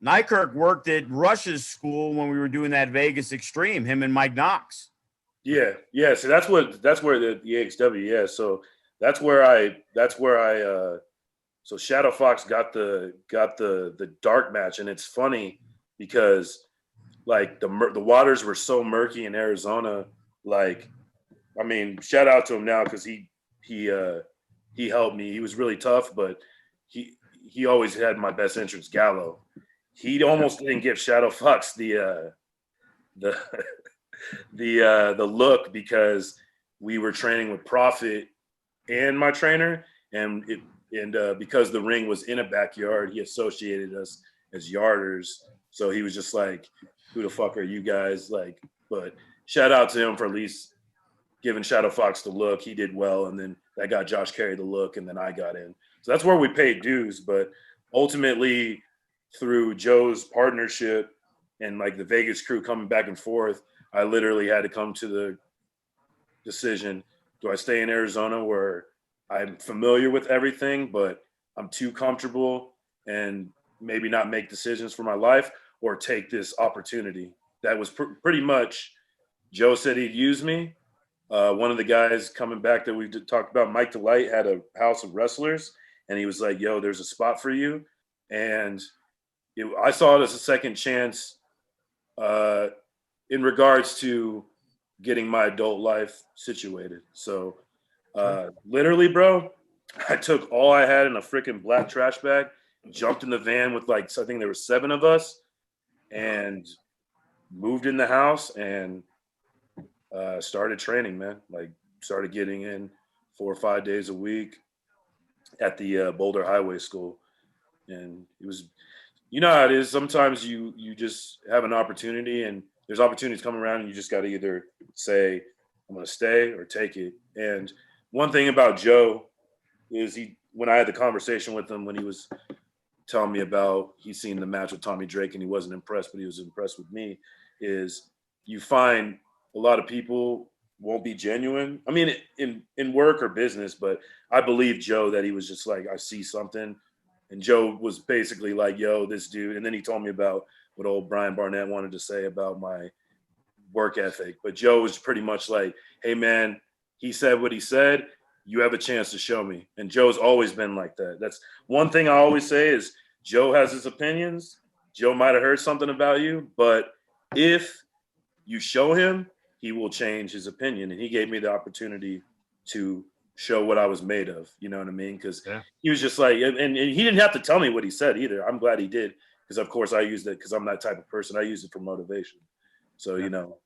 Nykirk worked at Rush's school when we were doing that Vegas Extreme, him and Mike Knox. Yeah. So that's where the EXW. Yeah. So that's where I so Shadow Fox got the dark match. And it's funny because like the waters were so murky in Arizona. Like, I mean, shout out to him now because he helped me. He was really tough, but he always had my best interest. Gallo, he almost didn't give Shadow Fox the look because we were training with Prophet and my trainer, and because the ring was in a backyard, he associated us as yarders. So he was just like, who the fuck are you guys? Like, but shout out to him for at least giving Shadow Fox the look. He did well. And then that got Josh Carey the look. And then I got in. So that's where we paid dues. But ultimately, through Joe's partnership and like the Vegas crew coming back and forth, I literally had to come to the decision. Do I stay in Arizona where I'm familiar with everything, but I'm too comfortable and maybe not make decisions for my life, or take this opportunity? That was pretty much, Joe said he'd use me. One of the guys coming back that we talked about, Mike DeLight, had a house of wrestlers, and he was like, yo, there's a spot for you. And I saw it as a second chance in regards to getting my adult life situated. So literally, bro, I took all I had in a freaking black trash bag, jumped in the van with like, I think there were 7 of us, and moved in the house and started training, man. Like, started getting in 4 or 5 days a week. at the Boulder Highway School, and it was, you know how it is. Sometimes you just have an opportunity, and there's opportunities coming around, and you just got to either say, I'm going to stay or take it. And one thing about Joe is when I had the conversation with him, when he was telling me about he's seen the match with Tommy Drake and he wasn't impressed, but he was impressed with me, is you find a lot of people won't be genuine. I mean, in work or business, but I believe Joe that he was just like, I see something. And Joe was basically like, yo, this dude. And then he told me about what old Brian Barnett wanted to say about my work ethic. But Joe was pretty much like, hey, man, he said what he said. You have a chance to show me. And Joe's always been like that. That's one thing I always say is Joe has his opinions. Joe might have heard something about you, but if you show him, he will change his opinion. And he gave me the opportunity to show what I was made of. You know what I mean? Because he was just like, and he didn't have to tell me what he said either. I'm glad he did. Because, of course, I used it because I'm that type of person. I use it for motivation. So, you know,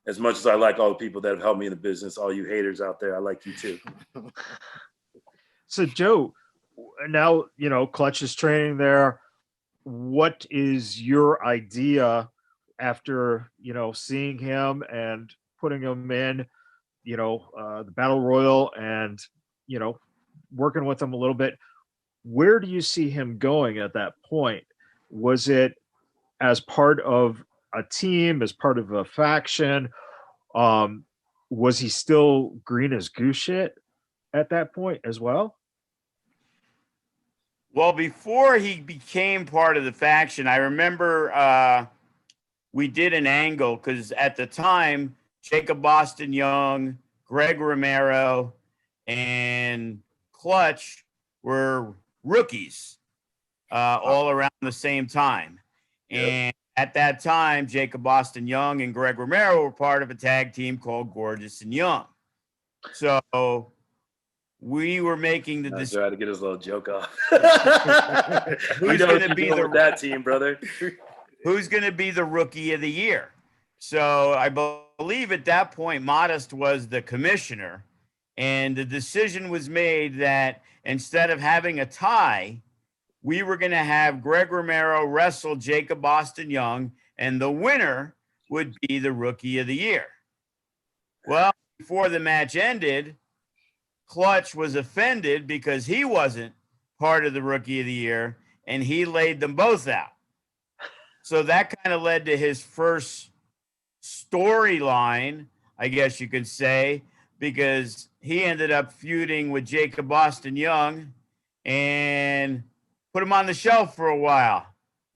as much as I like all the people that have helped me in the business, all you haters out there, I like you too. So, Joe, now, you know, Clutch is training there. What is your idea after, you know, seeing him and putting him in, you know, the Battle Royal and, you know, working with him a little bit? Where do you see him going at that point? Was it as part of a team, as part of a faction? Was he still green as goose shit at that point as well? Well, before he became part of the faction, I remember we did an angle because at the time, Jacob Boston Young, Greg Romero, and Clutch were rookies all around the same time. Yep. And at that time, Jacob Boston Young and Greg Romero were part of a tag team called Gorgeous and Young. So we were making the decision. Try to get his little joke off. Who's going to be that team, brother? Who's going to be the rookie of the year? So I believe at that point, Modest was the commissioner, and the decision was made that instead of having a tie, we were going to have Greg Romero wrestle Jacob Boston Young, and the winner would be the rookie of the year. Well, before the match ended, Clutch was offended because he wasn't part of the rookie of the year, and he laid them both out. So that kind of led to his first storyline, I guess you could say, because he ended up feuding with Jacob Boston Young and put him on the shelf for a while.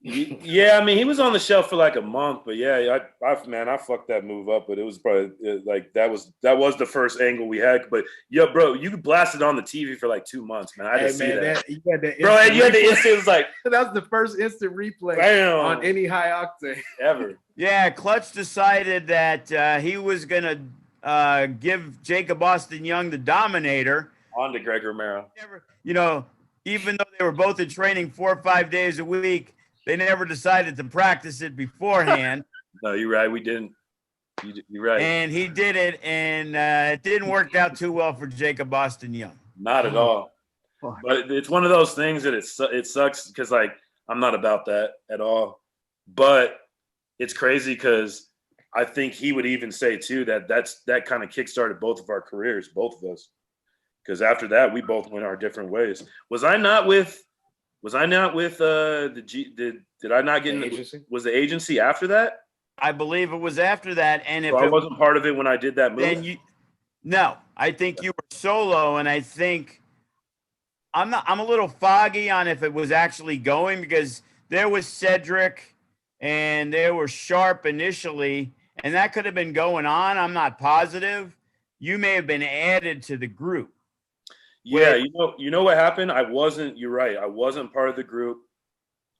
Yeah, I mean, he was on the shelf for like a month, but yeah, I fucked that move up. But it was probably like that was the first angle we had. But yeah, bro, you blasted on the TV for like 2 months, man. I didn't see that. You had that Bro, you had the instant. It was like that was the first instant replay on any high octane ever. Yeah, Clutch decided that he was gonna give Jacob Boston Young the Dominator On to Greg Romero. You know, even though they were both in training 4 or 5 days a week, they never decided to practice it beforehand. No, you're right. We didn't. You're right. And he did it, and it didn't work out too well for Jacob Boston Young. Not at all. But it's one of those things that it sucks because, like, I'm not about that at all. But it's crazy because I think he would even say, too, that kind of kickstarted both of our careers, both of us. Because after that, we both went our different ways. Was I not with did I not get in the agency? Was the agency after that? I believe it was after that. And if I wasn't part of it when I did that move? Then no, I think you were solo, and I think I'm a little foggy on if it was actually going because there was Cedric and there was Sharp initially, and that could have been going on. I'm not positive. You may have been added to the group. Yeah, you know what happened? You're right. I wasn't part of the group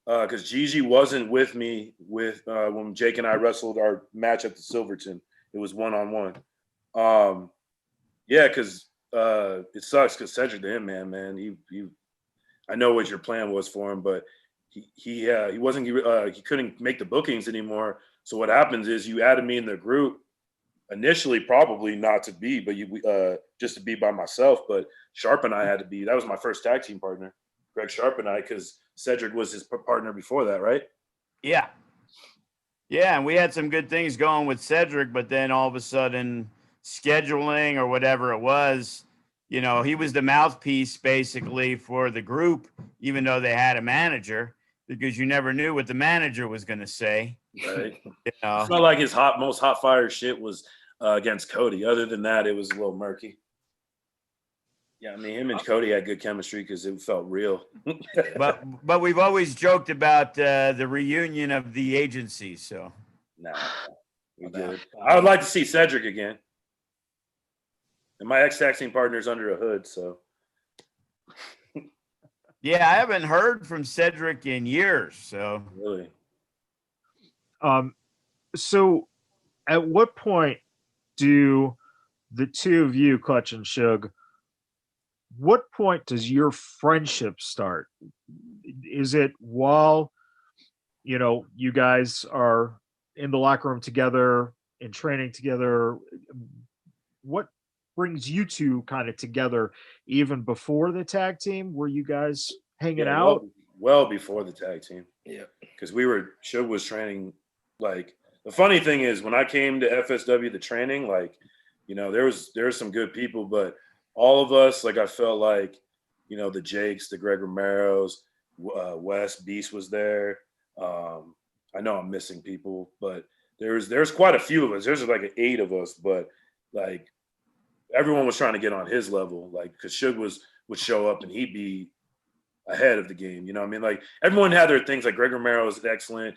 because Gigi wasn't with me when Jake and I wrestled our match at the Silverton. It was 1-on-1. Yeah, because it sucks because Cedric to him, man. He I know what your plan was for him, but he wasn't he couldn't make the bookings anymore. So what happens is you added me in the group, initially probably not to be, but just to be by myself. But Sharp and I had to be. That was my first tag team partner, Greg Sharp and I, because Cedric was his partner before that, right? Yeah. Yeah, and we had some good things going with Cedric, but then all of a sudden, scheduling or whatever it was, you know, he was the mouthpiece basically for the group, even though they had a manager, because you never knew what the manager was going to say. Right. You know? It's not like his most hot fire shit was against Cody. Other than that, it was a little murky. Yeah, I mean, him and Cody had good chemistry because it felt real. but we've always joked about the reunion of the agency. So nah, we good. I would like to see Cedric again. And my ex-tag team partner's under a hood, so. Yeah, I haven't heard from Cedric in years. So Really. So at what point do the two of you, Clutch and Suge, what point does your friendship start? Is it while, you know, you guys are in the locker room together and training together? What brings you two kind of together even before the tag team? Were you guys hanging out? Well before the tag team. Yeah. Because Suge was training. Like, the funny thing is, when I came to FSW, the training, like, you know, there was some good people, but all of us, like, I felt like, you know, the Jakes, the Greg Romeros, Wes Beast was there. I know I'm missing people, but there's quite a few of us. There's like 8 of us, but like everyone was trying to get on his level, like, because Suge would show up and he'd be ahead of the game. You know what I mean? Like, everyone had their things. Like, Greg Romero was excellent,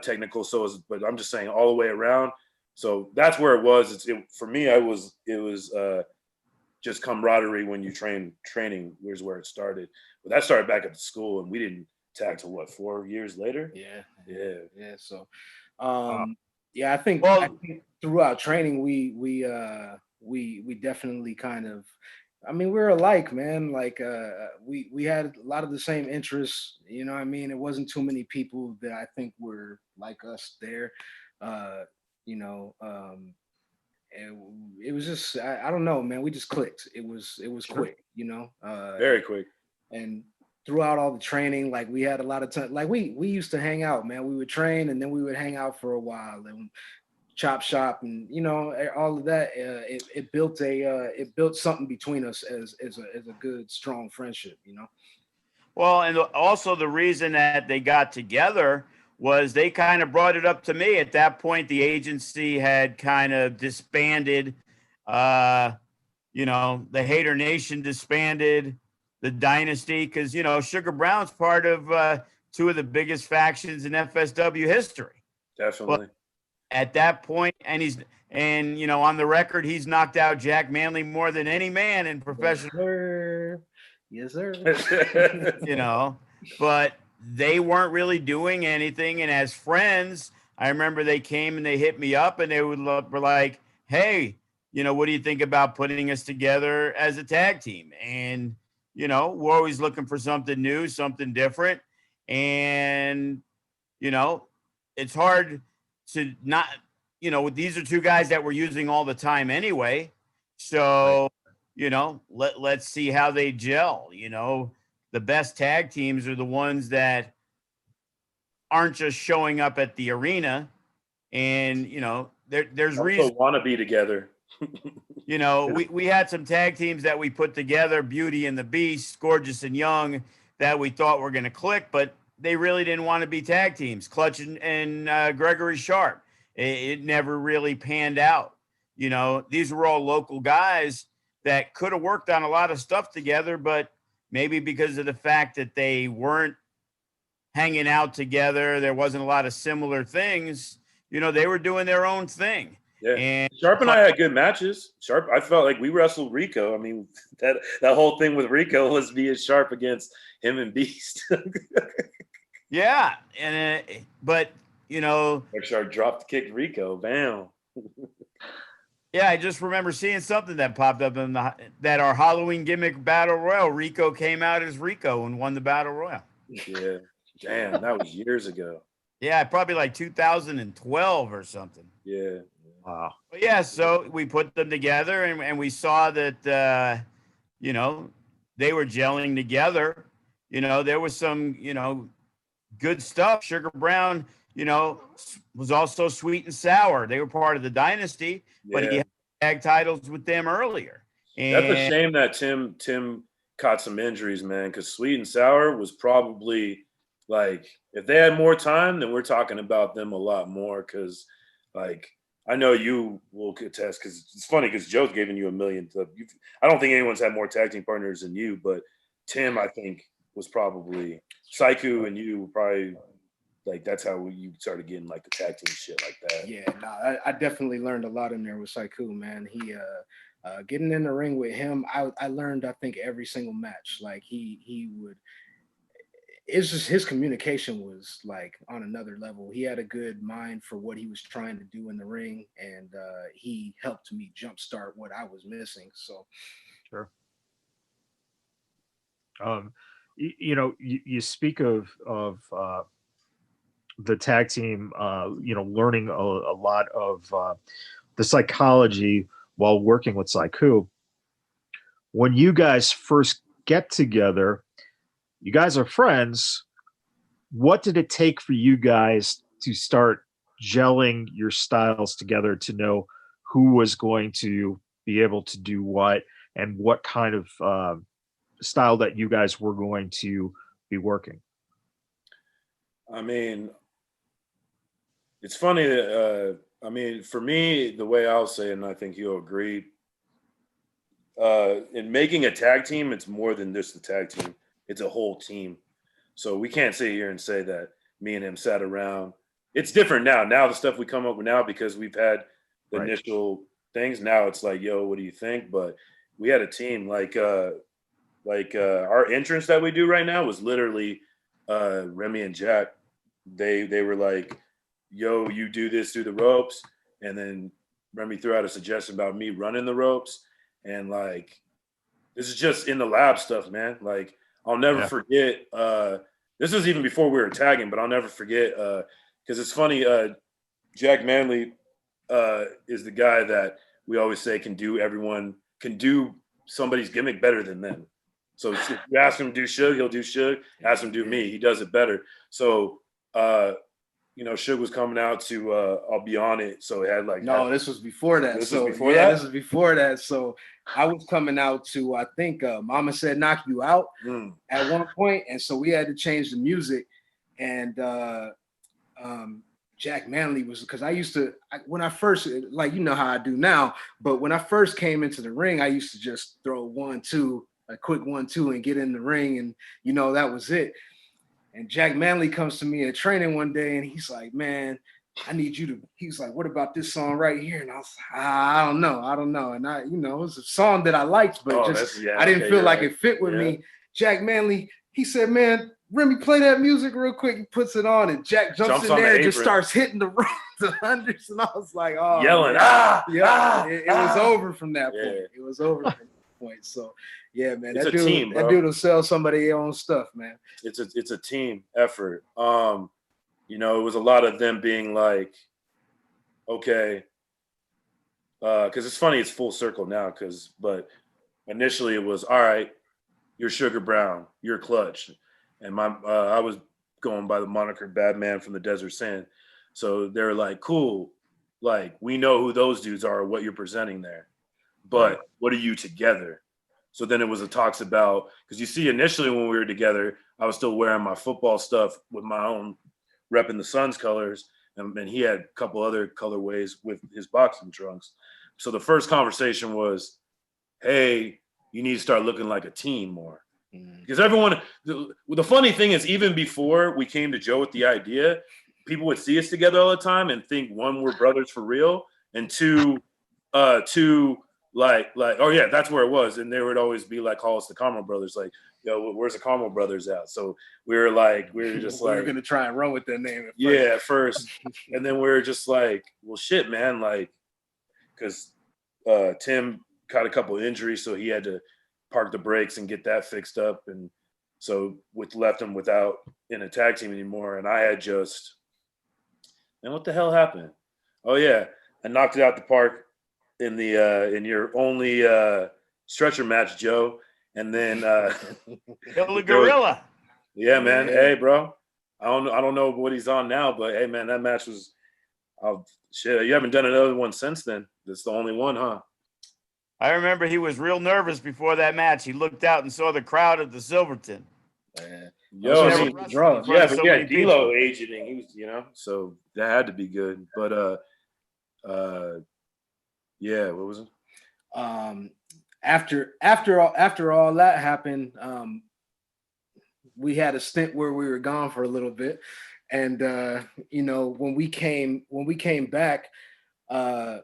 technical. But I'm just saying all the way around. So that's where it was. For me, it was just camaraderie when you training was where it started. But that started back at the school, and we didn't tag till what, 4 years later? Yeah. So, yeah, I think throughout training, we definitely kind of, I mean, we're alike, man. Like, we had a lot of the same interests. You know what I mean? It wasn't too many people that I think were like us there. You know, it was just, I don't know, man. We just clicked. It was quick, you know. Very quick. And throughout all the training, like, we had a lot of time. Like, we used to hang out, man. We would train and then we would hang out for a while and chop shop, and, you know, all of that. It built something between us as a good, strong friendship, you know. well, and also the reason that they got together was they kind of brought it up to me. At that point, the agency had kind of disbanded. You know, the Hater Nation disbanded, the Dynasty, because, you know, Sugar Brown's part of 2 of the biggest factions in FSW history. Definitely. But at that point, and you know, on the record, he's knocked out Jack Manley more than any man in professional. Yes, sir. You know, but they weren't really doing anything. And as friends, I remember they came and they hit me up and they were like, hey, you know, what do you think about putting us together as a tag team? And, you know, we're always looking for something new, something different. And, you know, it's hard to not, you know, these are 2 guys that we're using all the time anyway. So, you know, let's see how they gel. You know, the best tag teams are the ones that aren't just showing up at the arena. And, you know, there's reason want to be together. You know, we had some tag teams that we put together, Beauty and the Beast, Gorgeous and Young, that we thought were going to click, but they really didn't want to be tag teams. Clutch and Gregory Sharp. It never really panned out. You know, these were all local guys that could have worked on a lot of stuff together, but maybe because of the fact that they weren't hanging out together, there wasn't a lot of similar things. You know, they were doing their own thing. Yeah, and Sharp and I had good matches. Sharp, I felt like we wrestled Rico. I mean, that whole thing with Rico was being Sharp against him and Beast. Yeah, and but you know, Sharp dropped kicked Rico. Bam. Yeah, I just remember seeing something that popped up in that our Halloween gimmick battle royal. Rico came out as Rico and won the battle royal. Yeah, damn, that was years ago. Yeah, probably like 2012 or something. Yeah. Wow. But yeah, so we put them together, and we saw that, you know, they were gelling together. You know, there was some, you know, good stuff. Sugar Brown, you know, was also sweet and sour. They were part of the dynasty, but he Yeah, had tag titles with them earlier. that's a And shame that Tim caught some injuries, man. Because Sweet and Sour was probably like, if they had more time, then we're talking about them a lot more. Because like, I know you will attest. Because it's funny because Joe's giving you a million. I don't think anyone's had more tag team partners than you, but Tim, I think, was probably Sikou, and you were probably like, that's how you started getting like the tag team shit like that. Yeah, no, I definitely learned a lot in there with Sikou, man. He getting in the ring with him, I learned, I think, every single match. Like he would, it's just his communication was like on another level. He had a good mind for what he was trying to do in the ring, and he helped me jumpstart what I was missing. So Sure. You know, you speak of the tag team, you know, learning a lot of the psychology while working with Sikou. When you guys first get together, you guys are friends. What did it take for you guys to start gelling your styles together to know who was going to be able to do what and what kind of style that you guys were going to be working? I mean, it's funny that I mean, for me, the way I'll say it, and I think you'll agree, in making a tag team, it's more than just the tag team. It's a whole team. So we can't sit here and say that me and him sat around. It's different now. Now the stuff we come up with now, because we've had the Right. initial things. Now it's like, yo, what do you think? But we had a team like our entrance that we do right now was literally Remy and Jack. They were like, yo, you do this through the ropes, and then Remy threw out a suggestion about me running the ropes, and like, this is just in the lab stuff, man. Like, I'll never Yeah. forget. This was even before we were tagging, but I'll never forget because it's funny. Jack Manley is the guy that we always say can do somebody's gimmick better than them. So if you ask him to do Suge, he'll do Suge. Ask him to do me, he does it better. So you know, Suge was coming out to I'll Be On It. So it had like, no, this was before that. This so was before yeah, that? this was before that. So I was coming out to, I think, Mama Said Knock You Out at one point, and so we had to change the music. And Jack Manley was, because I used to, when I first, like, you know how I do now, but when I first came into the ring, I used to just throw 1-2, a quick 1-2, and get in the ring, and you know that was it. And Jack Manley comes to me at training one day, and he's like, man, I need you to, he's like, what about this song right here? And I was like, I don't know. And I, you know, it was a song that I liked, but I didn't feel like it fit with me. Jack Manley, he said, man, Remy, play that music real quick. He puts it on, and Jack jumps in there and just starts hitting the hundreds. And I was like, oh, yelling, it was over from that point. It was over from that point. So yeah, man, it's that a dude, team, that dude will sell somebody their own stuff, man. It's a team effort. You know, it was a lot of them being like, okay, because it's funny, it's full circle now. But initially it was, all right, you're Sugar Brown, you're Clutch, and I was going by the moniker Bad Man from the Desert Sand. So they're like, cool, like, we know who those dudes are, what you're presenting there, but what are you together? So then it was a talks about, because you see, initially when we were together, I was still wearing my football stuff with my own, repping the Suns colors, and he had a couple other colorways with his boxing trunks. So the first conversation was, hey, you need to start looking like a team more. Because everyone, the funny thing is, even before we came to Joe with the idea, people would see us together all the time and think, one, we're brothers for real, and two, like, oh yeah, that's where it was. And they would always be like, call us the Carmel Brothers. Like, yo, where's the Carmel Brothers at? So we were just we like, were gonna try and run with that name. At first. And then we were just like, well, shit, man, like, because Tim caught a couple injuries, so he had to park the brakes and get that fixed up, and so left him without in a tag team anymore. And I had just, and what the hell happened? Oh yeah, I knocked it out the park in the in your only stretcher match, Joe. And then Kill the gorilla. yeah, man. Hey, bro. I don't know what he's on now, but hey, man, that match was shit. You haven't done another one since then. That's the only one, huh? I remember he was real nervous before that match. He looked out and saw the crowd at the Silverton. Yo, I mean, draw. yeah, so but yeah, many people. D'Lo aging, he was, so that had to be good. But yeah, what was it? After all that happened, we had a stint where we were gone for a little bit, and when we came back, I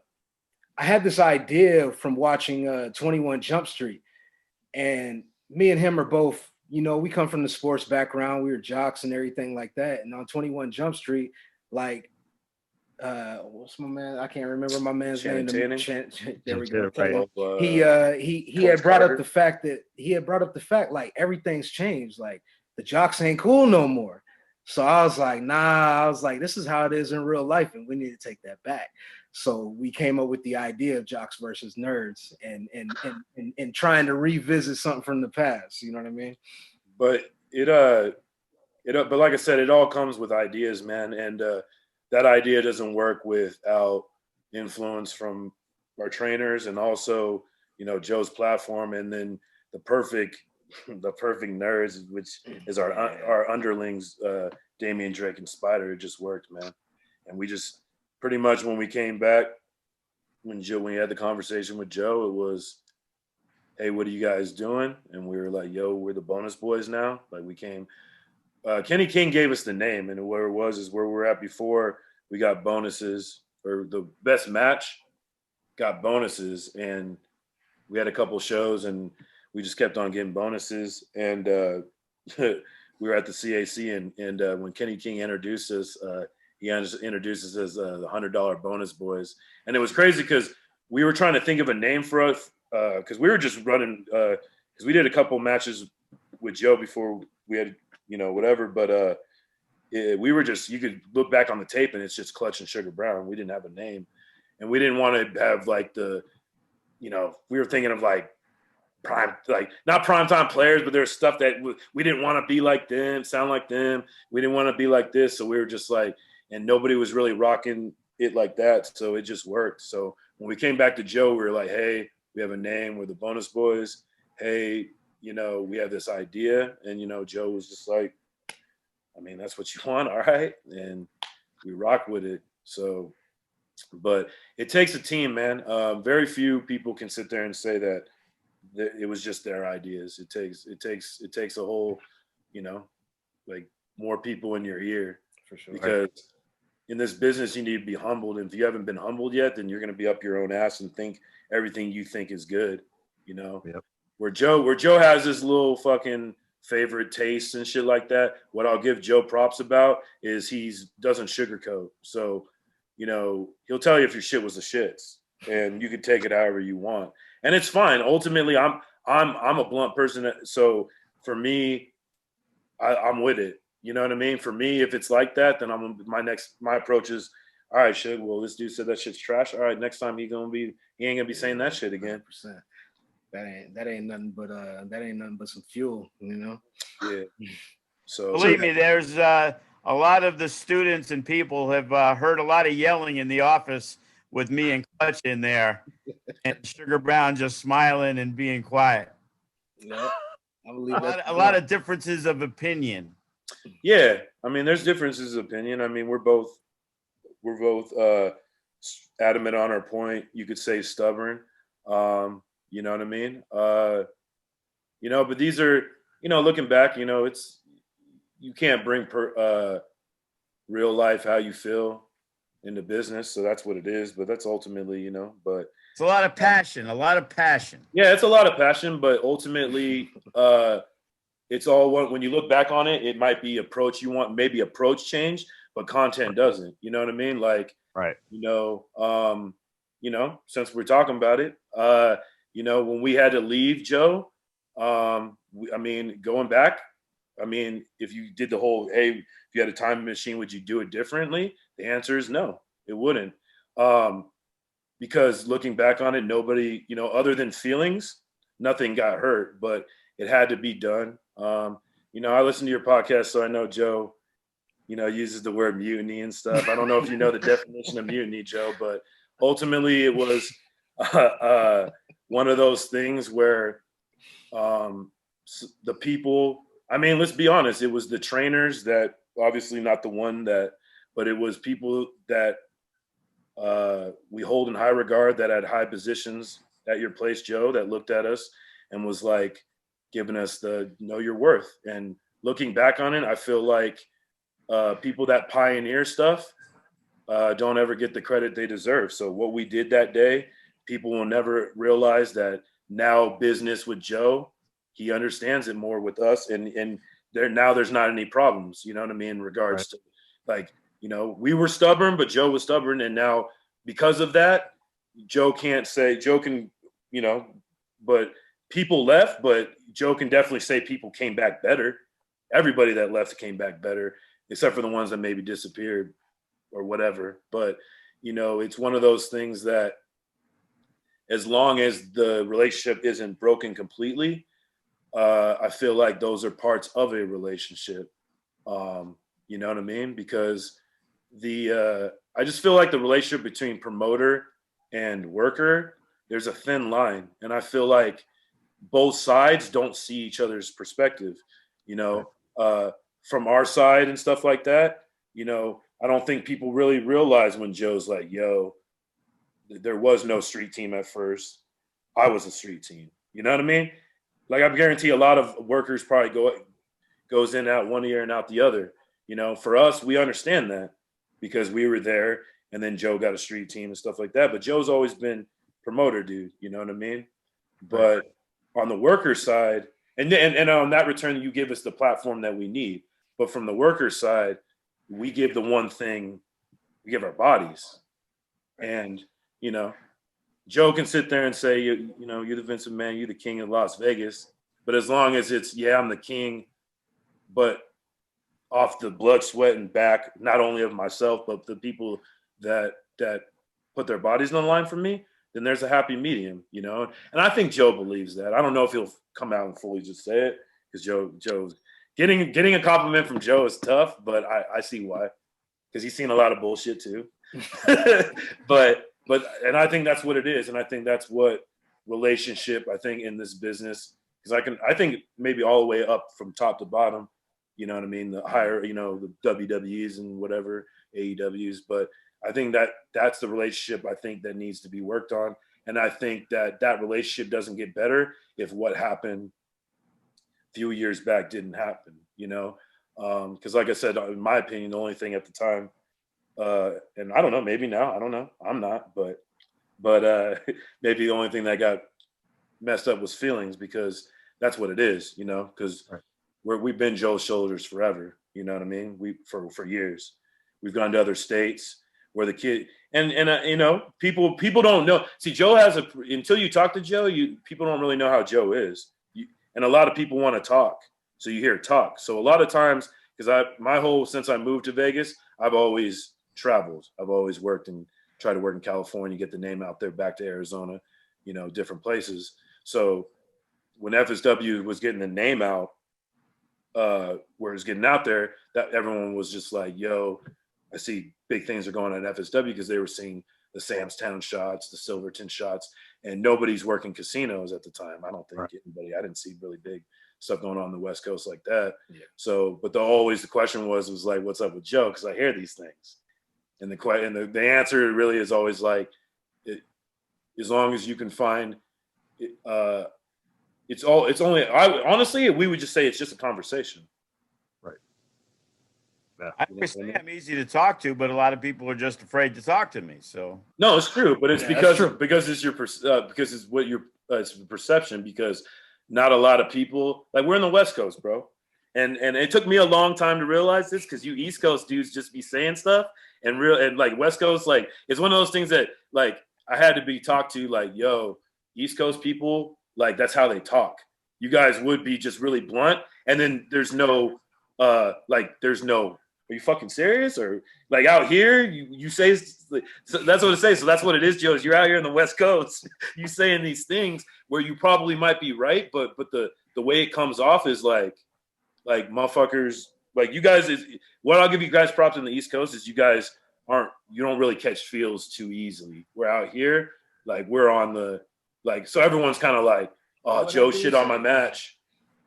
had this idea from watching 21 Jump Street, and me and him are both, we come from the sports background, we were jocks and everything like that, and on 21 Jump Street, like what's my man? I can't remember my man's name. There we go. Right. He had brought up the fact like everything's changed. Like the jocks ain't cool no more. So I was like, nah. I was like, this is how it is in real life, and we need to take that back. So we came up with the idea of jocks versus nerds, and trying to revisit something from the past. You know what I mean? But but like I said, it all comes with ideas, man, and that idea doesn't work without influence from our trainers and also, Joe's platform, and then the perfect nerds, which is our underlings, Damian Drake and Spider. It just worked, man. And we just pretty much, when we came back, when we had the conversation with Joe, it was, hey, what are you guys doing? And we were like, yo, we're the Bonus Boys now. Like, we came. Kenny King gave us the name, and where it was is where we were at before. We got bonuses, or the best match got bonuses, and we had a couple shows, and we just kept on getting bonuses. And we were at the CAC, and when Kenny King introduced us, he introduces us as the $100 Bonus Boys, and it was crazy because we were trying to think of a name for us because we were just running because we did a couple matches with Joe before we had. Whatever, but we were just, you could look back on the tape and it's just Clutch and Sugar Brown. We didn't have a name, and we didn't want to have like we were thinking of like not primetime players, but there's stuff that we didn't want to be like them, sound like them. We didn't want to be like this. So we were just like, and nobody was really rocking it like that. So it just worked. So when we came back to Joe, we were like, hey, we have a name. We're the Bonus Boys. Hey, we have this idea, and Joe was just like, I mean, that's what you want, all right, and we rock with it. So, but it takes a team, man. Very few people can sit there and say that it was just their ideas. It takes a whole, like more people in your ear, for sure. Because in this business, you need to be humbled. And if you haven't been humbled yet, then you're going to be up your own ass and think everything you think is good, Yep. Where Joe has his little fucking favorite tastes and shit like that. What I'll give Joe props about is he doesn't sugarcoat. So, he'll tell you if your shit was the shits, and you can take it however you want, and it's fine. Ultimately, I'm a blunt person, so for me, I'm with it. You know what I mean? For me, if it's like that, then my approach is, all right, shit. Well, this dude said that shit's trash. All right, next time he ain't gonna be saying that shit again. 100%. That ain't nothing but some fuel, Yeah. So Believe me, there's a lot of the students and people have heard a lot of yelling in the office with me and Clutch in there, and Sugar Brown just smiling and being quiet. Yeah, I believe a lot of differences of opinion. Yeah, I mean, there's differences of opinion. I mean, we're both adamant on our point. You could say stubborn. You know what I mean? But these are, looking back, it's, you can't bring real life how you feel into business. So that's what it is. But that's ultimately, but it's a lot of passion, Yeah, it's a lot of passion, but ultimately, it's all when you look back on it, it might be approach. You want maybe approach change, but content doesn't. You know what I mean? Like, right. Since we're talking about it, when we had to leave Joe, going back, if you did the whole, hey, if you had a time machine, would you do it differently? The answer is no, it wouldn't. because looking back on it, nobody, you know, other than feelings, nothing got hurt, but it had to be done. You know, I listen to your podcast, so I know Joe, you know, uses the word mutiny and stuff. I don't know if you know the definition of mutiny, Joe, but ultimately it was one of those things where the people, I mean, let's be honest, it was the trainers that, obviously not the one that, but it was people that we hold in high regard, that had high positions at your place, Joe, that looked at us and was like giving us the know your worth. And looking back on it, I feel like people that pioneer stuff don't ever get the credit they deserve. So what we did that day, people will never realize that now business with Joe, he understands it more with us, and there's not any problems, you know what I mean, in regards to, like, you know, we were stubborn, but Joe was stubborn, and now because of that, Joe can, you know, but people left, but Joe can definitely say people came back better. Everybody that left came back better, except for the ones that maybe disappeared or whatever. But, you know, it's one of those things that as long as the relationship isn't broken completely, I feel like those are parts of a relationship. You know what I mean? Because I just feel like the relationship between promoter and worker, there's a thin line. And I feel like both sides don't see each other's perspective, you know, from our side and stuff like that. You know, I don't think people really realize when Joe's like, yo, there was no street team at first. I was a street team. You know what I mean? Like, I guarantee a lot of workers probably goes in and out one ear and out the other. You know, for us, we understand that because we were there, and then Joe got a street team and stuff like that. But Joe's always been promoter, dude. You know what I mean? But on the worker side, and on that return, you give us the platform that we need. But from the worker side, we give the one thing, we give our bodies. And, you know, Joe can sit there and say, you know, you're the Vince McMahon, you're the king of Las Vegas. But as long as it's, yeah, I'm the king, but off the blood, sweat, and back, not only of myself, but the people that put their bodies on the line for me, then there's a happy medium, you know? And I think Joe believes that. I don't know if he'll come out and fully just say it, because Joe's getting a compliment from Joe is tough, but I see why, because he's seen a lot of bullshit too. But and I think that's what it is, and I think that's what relationship, I think, in this business, because I think maybe all the way up from top to bottom, you know what I mean, the higher, you know, the WWEs and whatever, AEWs, but I think that's the relationship I think that needs to be worked on. And I think that relationship doesn't get better if what happened a few years back didn't happen, you know? Because like I said, in my opinion, the only thing at the time, and I don't know, maybe now, I don't know, I'm not, but maybe the only thing that got messed up was feelings, because that's what it is, you know, because we've been Joe's shoulders forever, you know what I mean? For years. We've gone to other states where the kid, and you know, people don't know. See, Joe has until you talk to Joe, people don't really know how Joe is. And a lot of people want to talk, so you hear talk. So a lot of times, because since I moved to Vegas, I've always traveled. I've always worked and tried to work in California, get the name out there, back to Arizona, you know, different places. So when FSW was getting the name out, where it's getting out there, that everyone was just like, yo, I see big things are going on at FSW, because they were seeing the Sam's Town shots, the Silverton shots, and nobody's working casinos at the time. I don't think anybody, I didn't see really big stuff going on the West Coast like that. Yeah. So, but the question was like, what's up with Joe? Because I hear these things. And the answer really is always like, as long as you can find, honestly, we would just say it's just a conversation. Right. Yeah. I always say I'm easy to talk to, but a lot of people are just afraid to talk to me. So no, it's true, but it's because it's your because it's what your it's perception. Because not a lot of people, like, we're in the West Coast, bro, and it took me a long time to realize this, because you East Coast dudes just be saying stuff, and like West Coast, like, it's one of those things that, like, I had to be talked to, like, yo, East Coast people, like, that's how they talk. You guys would be just really blunt, and then there's no are you fucking serious? Or like out here, you say, so that's what it says. So that's what it is, Joe, is you're out here in the West Coast, you saying these things where you probably might be right, but the way it comes off is like motherfuckers, like you guys is what I'll give you guys props on the East Coast is you guys you don't really catch feels too easily. We're out here, like we're on the, like, so everyone's kind of like, oh, Joe shit on my match.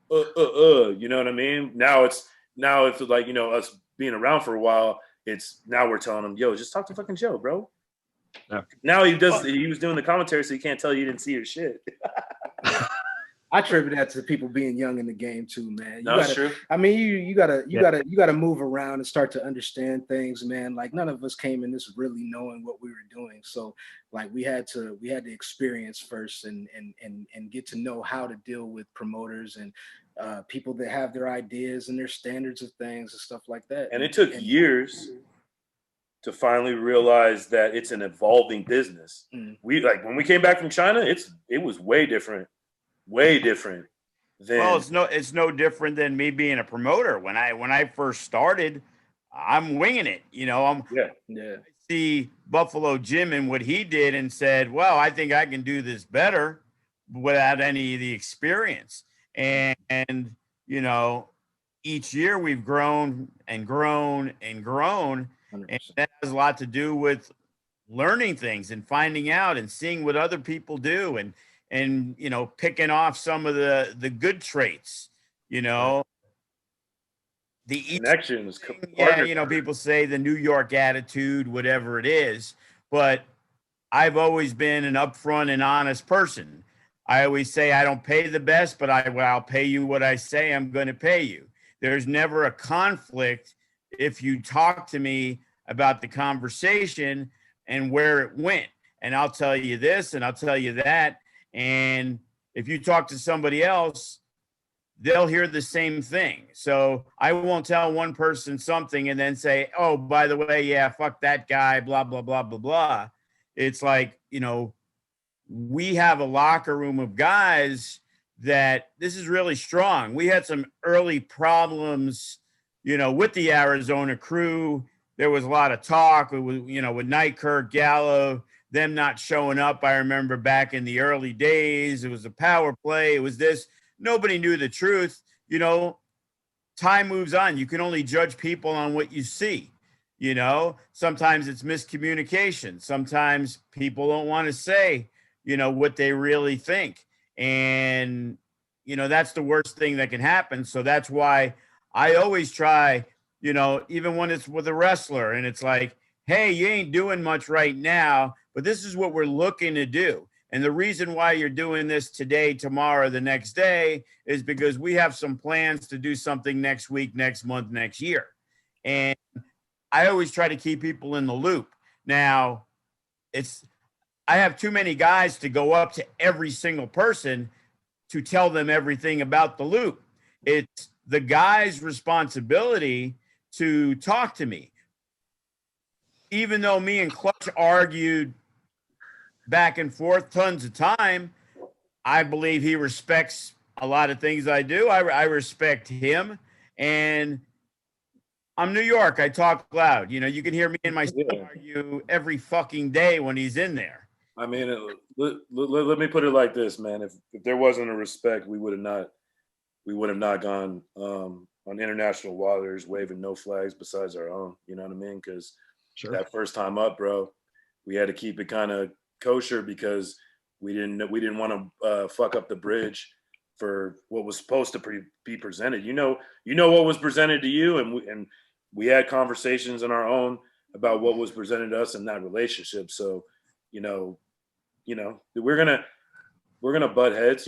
You know what I mean? Now it's like, you know, us being around for a while, now we're telling him, yo, just talk to fucking Joe, bro. Yeah. Now he was doing the commentary, so he can't tell you didn't see your shit. I attribute that to people being young in the game too, man. That's true. I mean, you gotta move around and start to understand things, man. Like none of us came in this really knowing what we were doing. So like we had to experience first and get to know how to deal with promoters and people that have their ideas and their standards of things and stuff like that. And it took years to finally realize that it's an evolving business. We like when we came back from China, it was way different than. Well, it's no different than me being a promoter. When I first started, I'm winging it. You know, Yeah. I see Buffalo Jim and what he did and said, well, I think I can do this better without any of the experience. And you know, each year we've grown and grown and grown. 100%. And that has a lot to do with learning things and finding out and seeing what other people do and you know, picking off some of the good traits, you know. The connections. Yeah, you know, people say the New York attitude, whatever it is, but I've always been an upfront and honest person. I always say I don't pay the best, but I'll pay you what I say I'm going to pay you. There's never a conflict if you talk to me about the conversation and where it went. And I'll tell you this and I'll tell you that. And if you talk to somebody else, they'll hear the same thing. So I won't tell one person something and then say, oh, by the way, yeah, fuck that guy, blah, blah, blah, blah, blah. It's like, you know, we have a locker room of guys that this is really strong. We had some early problems, you know, with the Arizona crew. There was a lot of talk, you know, with Nightcurd, Gallo, them not showing up. I remember back in the early days, it was a power play. It was this. Nobody knew the truth. You know, time moves on. You can only judge people on what you see. You know, sometimes it's miscommunication. Sometimes people don't want to say, you know, what they really think. And, you know, that's the worst thing that can happen. So that's why I always try, you know, even when it's with a wrestler and it's like, hey, you ain't doing much right now, but this is what we're looking to do. And the reason why you're doing this today, tomorrow, the next day is because we have some plans to do something next week, next month, next year. And I always try to keep people in the loop. Now, I have too many guys to go up to every single person to tell them everything about the loop. It's the guy's responsibility to talk to me. Even though me and Clutch argued back and forth tons of time, I believe he respects a lot of things I do. I respect him. And I'm New York. I talk loud. You know, you can hear me and my son argue every fucking day when he's in there. I mean, let me put it like this, man. If there wasn't a respect, we would have not gone on international waters waving no flags besides our own. You know what I mean? Because that first time up, bro, we had to keep it kind of kosher because we didn't want to fuck up the bridge for what was supposed to be presented. You know what was presented to you, and we had conversations on our own about what was presented to us in that relationship. So, you know, we're gonna butt heads.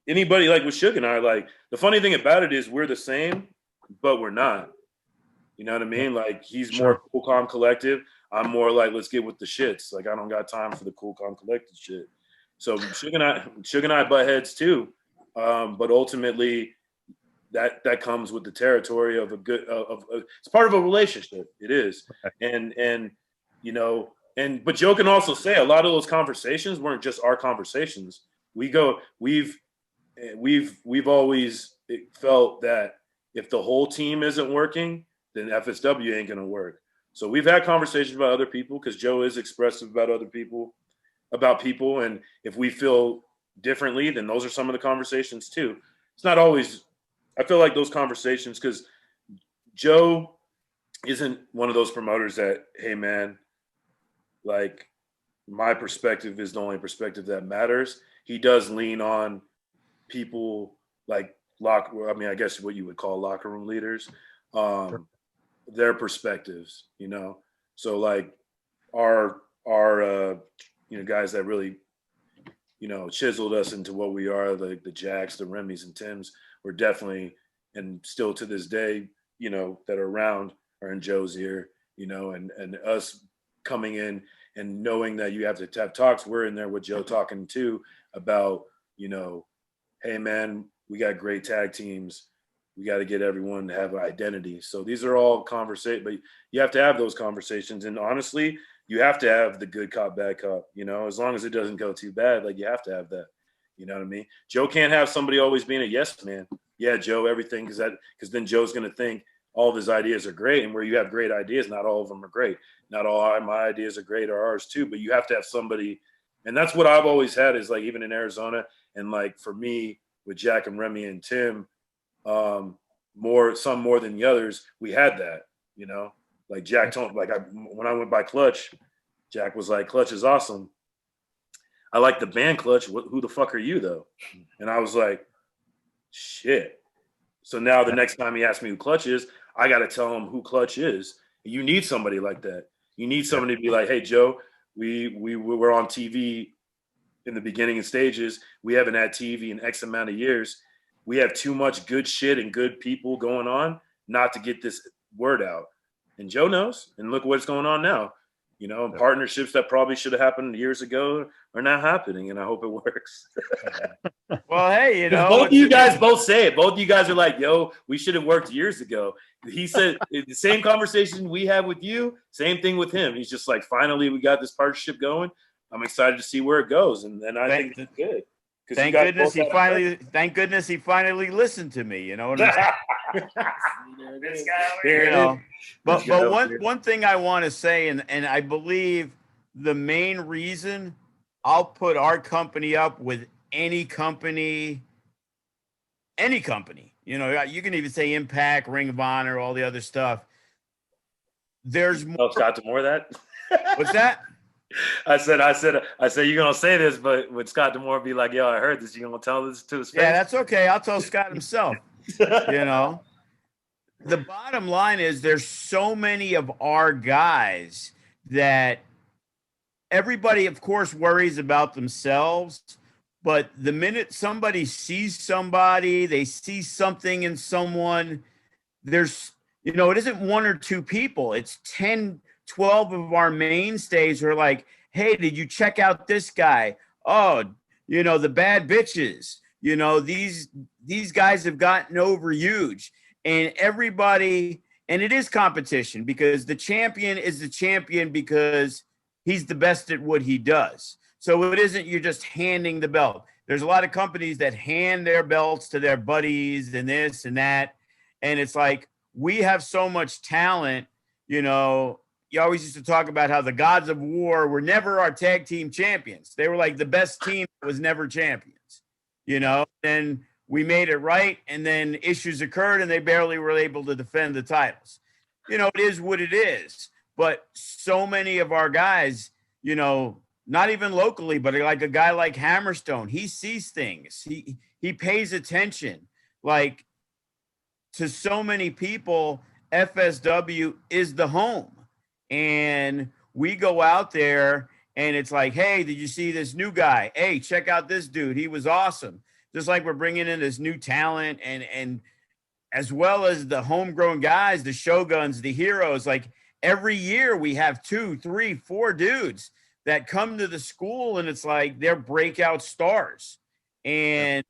Anybody like with Suge and I, like the funny thing about it is we're the same, but we're not. You know what I mean? Like he's more cool, calm, collective. I'm more like, let's get with the shits. Like I don't got time for the cool, calm, collected shit. So Suge and I butt heads too. But ultimately that comes with the territory of it's part of a relationship. It is. And you know, but Joe can also say a lot of those conversations weren't just our conversations. We've always felt that if the whole team isn't working, then FSW ain't gonna work. So we've had conversations about other people because Joe is expressive about other people, about people, and if we feel differently, then those are some of the conversations too. It's not always. I feel like those conversations, because Joe isn't one of those promoters that, hey man, like my perspective is the only perspective that matters. He does lean on people like I guess what you would call locker room leaders, their perspectives, you know. So like our guys that really, chiseled us into what we are, like the Jacks, the Remys and Tims, were definitely, and still to this day, that are around, are in Joe's ear, and us coming in and knowing that you have to have talks. We're in there with Joe talking too about, hey man, we got great tag teams. We got to get everyone to have an identity. So these are all conversations, but you have to have those conversations. And honestly, you have to have the good cop, bad cop, as long as it doesn't go too bad, like you have to have that. You know what I mean? Joe can't have somebody always being a yes man. Yeah, Joe, everything, because then Joe's going to think all of his ideas are great. And where you have great ideas, not all of them are great. Not all my ideas are great, or ours too, but you have to have somebody. And that's what I've always had, is like, even in Arizona, and like for me with Jack and Remy and Tim, some more than the others, we had that, like Jack told, like when I went by Clutch, Jack was like, Clutch is awesome. I like the band Clutch. Who the fuck are you though? And I was like, shit. So now the next time he asks me who Clutch is, I got to tell him who Clutch is. You need somebody like that. You need somebody to be like, hey, Joe, we were on TV in the beginning of stages. We haven't had TV in X amount of years. We have too much good shit and good people going on not to get this word out. And Joe knows. And look what's going on now. Partnerships that probably should have happened years ago are not happening, and I hope it works. Well, hey, both of you guys both say it. Both of you guys are like, yo, we should have worked years ago. He said the same conversation we have with you, same thing with him. He's just like, finally, we got this partnership going. I'm excited to see where it goes, and I think it's good. Thank goodness he finally listened to me. You know what I'm saying? This guy, But one thing I want to say, and I believe the main reason I'll put our company up with any company. You can even say Impact, Ring of Honor, all the other stuff. There's more. Oh, Scott D'Amore, that? What's that? I said, you're going to say this, but would Scott D'Amore be like, yo, I heard this, you going to tell this to his face? Yeah, that's okay. I'll tell Scott himself. The bottom line is there's so many of our guys that everybody, of course, worries about themselves. But the minute somebody sees somebody, they see something in someone, there's, it isn't one or two people. It's 10, 12 of our mainstays who are like, hey, did you check out this guy? Oh, the bad bitches, these guys have gotten over huge. And everybody, and it is competition, because the champion is the champion because he's the best at what he does. So it isn't you're just handing the belt. There's a lot of companies that hand their belts to their buddies and this and that. And it's like, we have so much talent. You always used to talk about how the Gods of War were never our tag team champions. They were like the best team that was never champions, and we made it right. And then issues occurred and they barely were able to defend the titles. It is what it is. But so many of our guys, not even locally, but like a guy like Hammerstone, he sees things. He pays attention. Like, to so many people, FSW is the home. And we go out there and it's like, hey, did you see this new guy? Hey, check out this dude. He was awesome. Just like we're bringing in this new talent, and as well as the homegrown guys, the Shoguns, the heroes. Like, every year we have 2, 3, 4 dudes that come to the school, and it's like they're breakout stars. And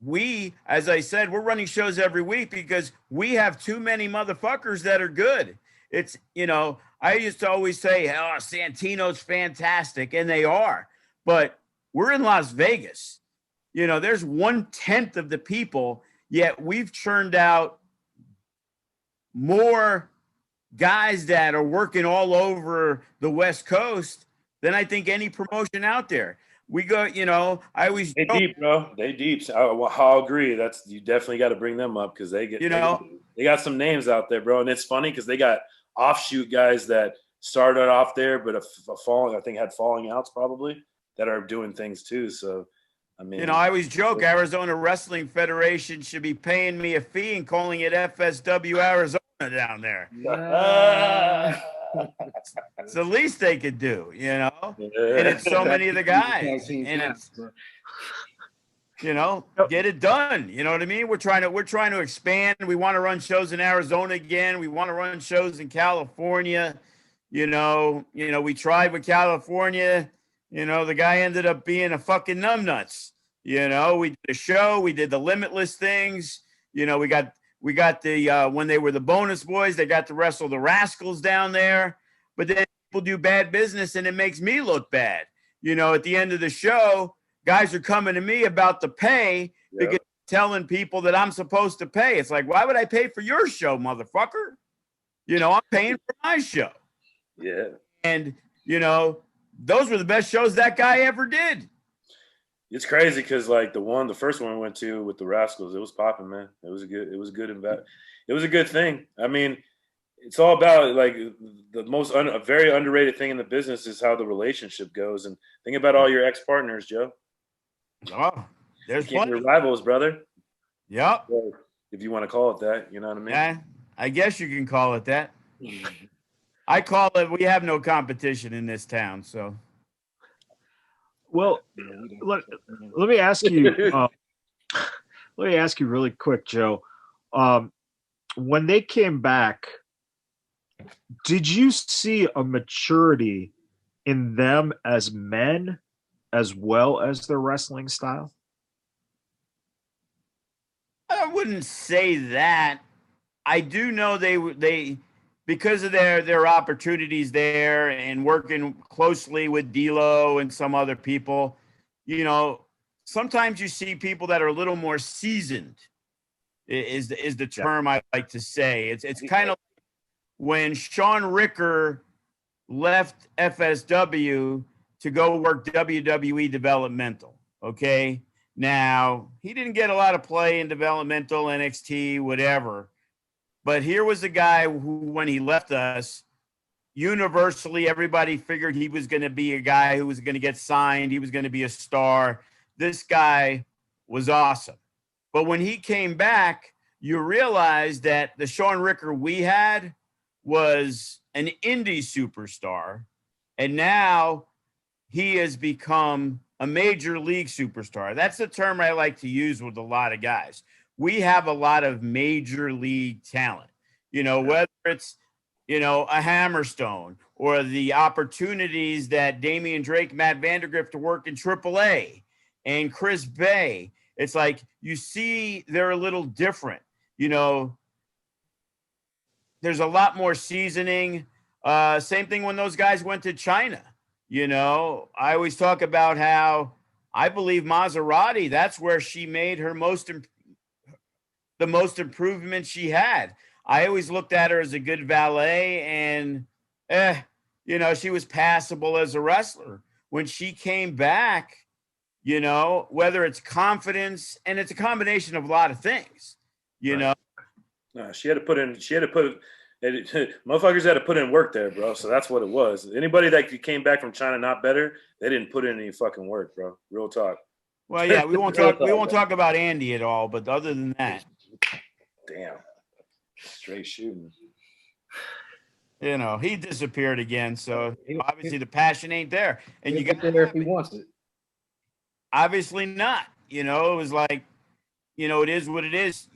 we, as I said, we're running shows every week because we have too many motherfuckers that are good. It's, I used to always say, oh, Santino's fantastic, and they are. But we're in Las Vegas. There's 1/10 of the people. Yet we've churned out more guys that are working all over the West Coast than I think any promotion out there. We go, you know, I always They deep, bro. They deep. So I'll agree. That's, you definitely got to bring them up because they got some names out there, bro. And it's funny because they got offshoot guys that started off there, but I think had falling outs probably that are doing things too. So, I mean, you know, I always joke Arizona Wrestling Federation should be paying me a fee and calling it FSW Arizona down there. It's the least they could do, you know. And it's so many of the guys, and it's, you know, get it done. You know what I mean? We're trying to expand. We want to run shows in Arizona again. We want to run shows in California. You know, we tried with California. You know, the guy ended up being a fucking numbnuts. You know, we did a show. We did the Limitless things. You know, we got the when they were the Bonus Boys, they got to wrestle the Rascals down there. But then people do bad business, and it makes me look bad. You know, at the end of the show, guys are coming to me about the pay because telling people that I'm supposed to pay. It's like, why would I pay for your show, motherfucker? You know, I'm paying for my show. Yeah. And, you know, those were the best shows that guy ever did. It's crazy because like the first one we went to with the Rascals, it was popping, man. It was a good thing. I mean, it's all about like a very underrated thing in the business is how the relationship goes. And think about all your ex-partners, Joe. Oh, there's plenty. Your rivals, brother. Yep. Or if you want to call it that, you know what I mean? Yeah, I guess you can call it that. I call it, we have no competition in this town, so. Well, let me ask you. Let me ask you really quick, Joe. When they came back, did you see a maturity in them as men, as well as their wrestling style? I wouldn't say that. I do know they because of their opportunities there and working closely with D'Lo and some other people, you know, sometimes you see people that are a little more seasoned is the term I like to say. It's kind of when Sean Ricker left FSW to go work WWE developmental. Okay. Now he didn't get a lot of play in developmental, NXT, whatever. But here was a guy who, when he left us, universally, everybody figured he was going to be a guy who was going to get signed. He was going to be a star. This guy was awesome. But when he came back, you realize that the Sean Ricker we had was an indie superstar. And now he has become a major league superstar. That's the term I like to use with a lot of guys. We have a lot of major league talent, you know, whether it's, you know, a Hammerstone or the opportunities that Damian Drake, Matt Vandergrift to work in AAA and Chris Bey. It's like you see they're a little different. You know, there's a lot more seasoning. Same thing when those guys went to China. You know, I always talk about how I believe Maserati, that's where she made her the most improvement she had. I always looked at her as a good valet and, you know, she was passable as a wrestler. When she came back, you know, whether it's confidence, and it's a combination of a lot of things, you know. No, motherfuckers had to put in work there, bro. So that's what it was. Anybody that came back from China not better, they didn't put in any fucking work, bro. Real talk. Well, yeah, we won't talk about Andy at all, but other than that. Damn. Straight shooting. You know, he disappeared again, so obviously the passion ain't there. And you got there if he wants it. Obviously not. You know, it was like, you know, it is what it is.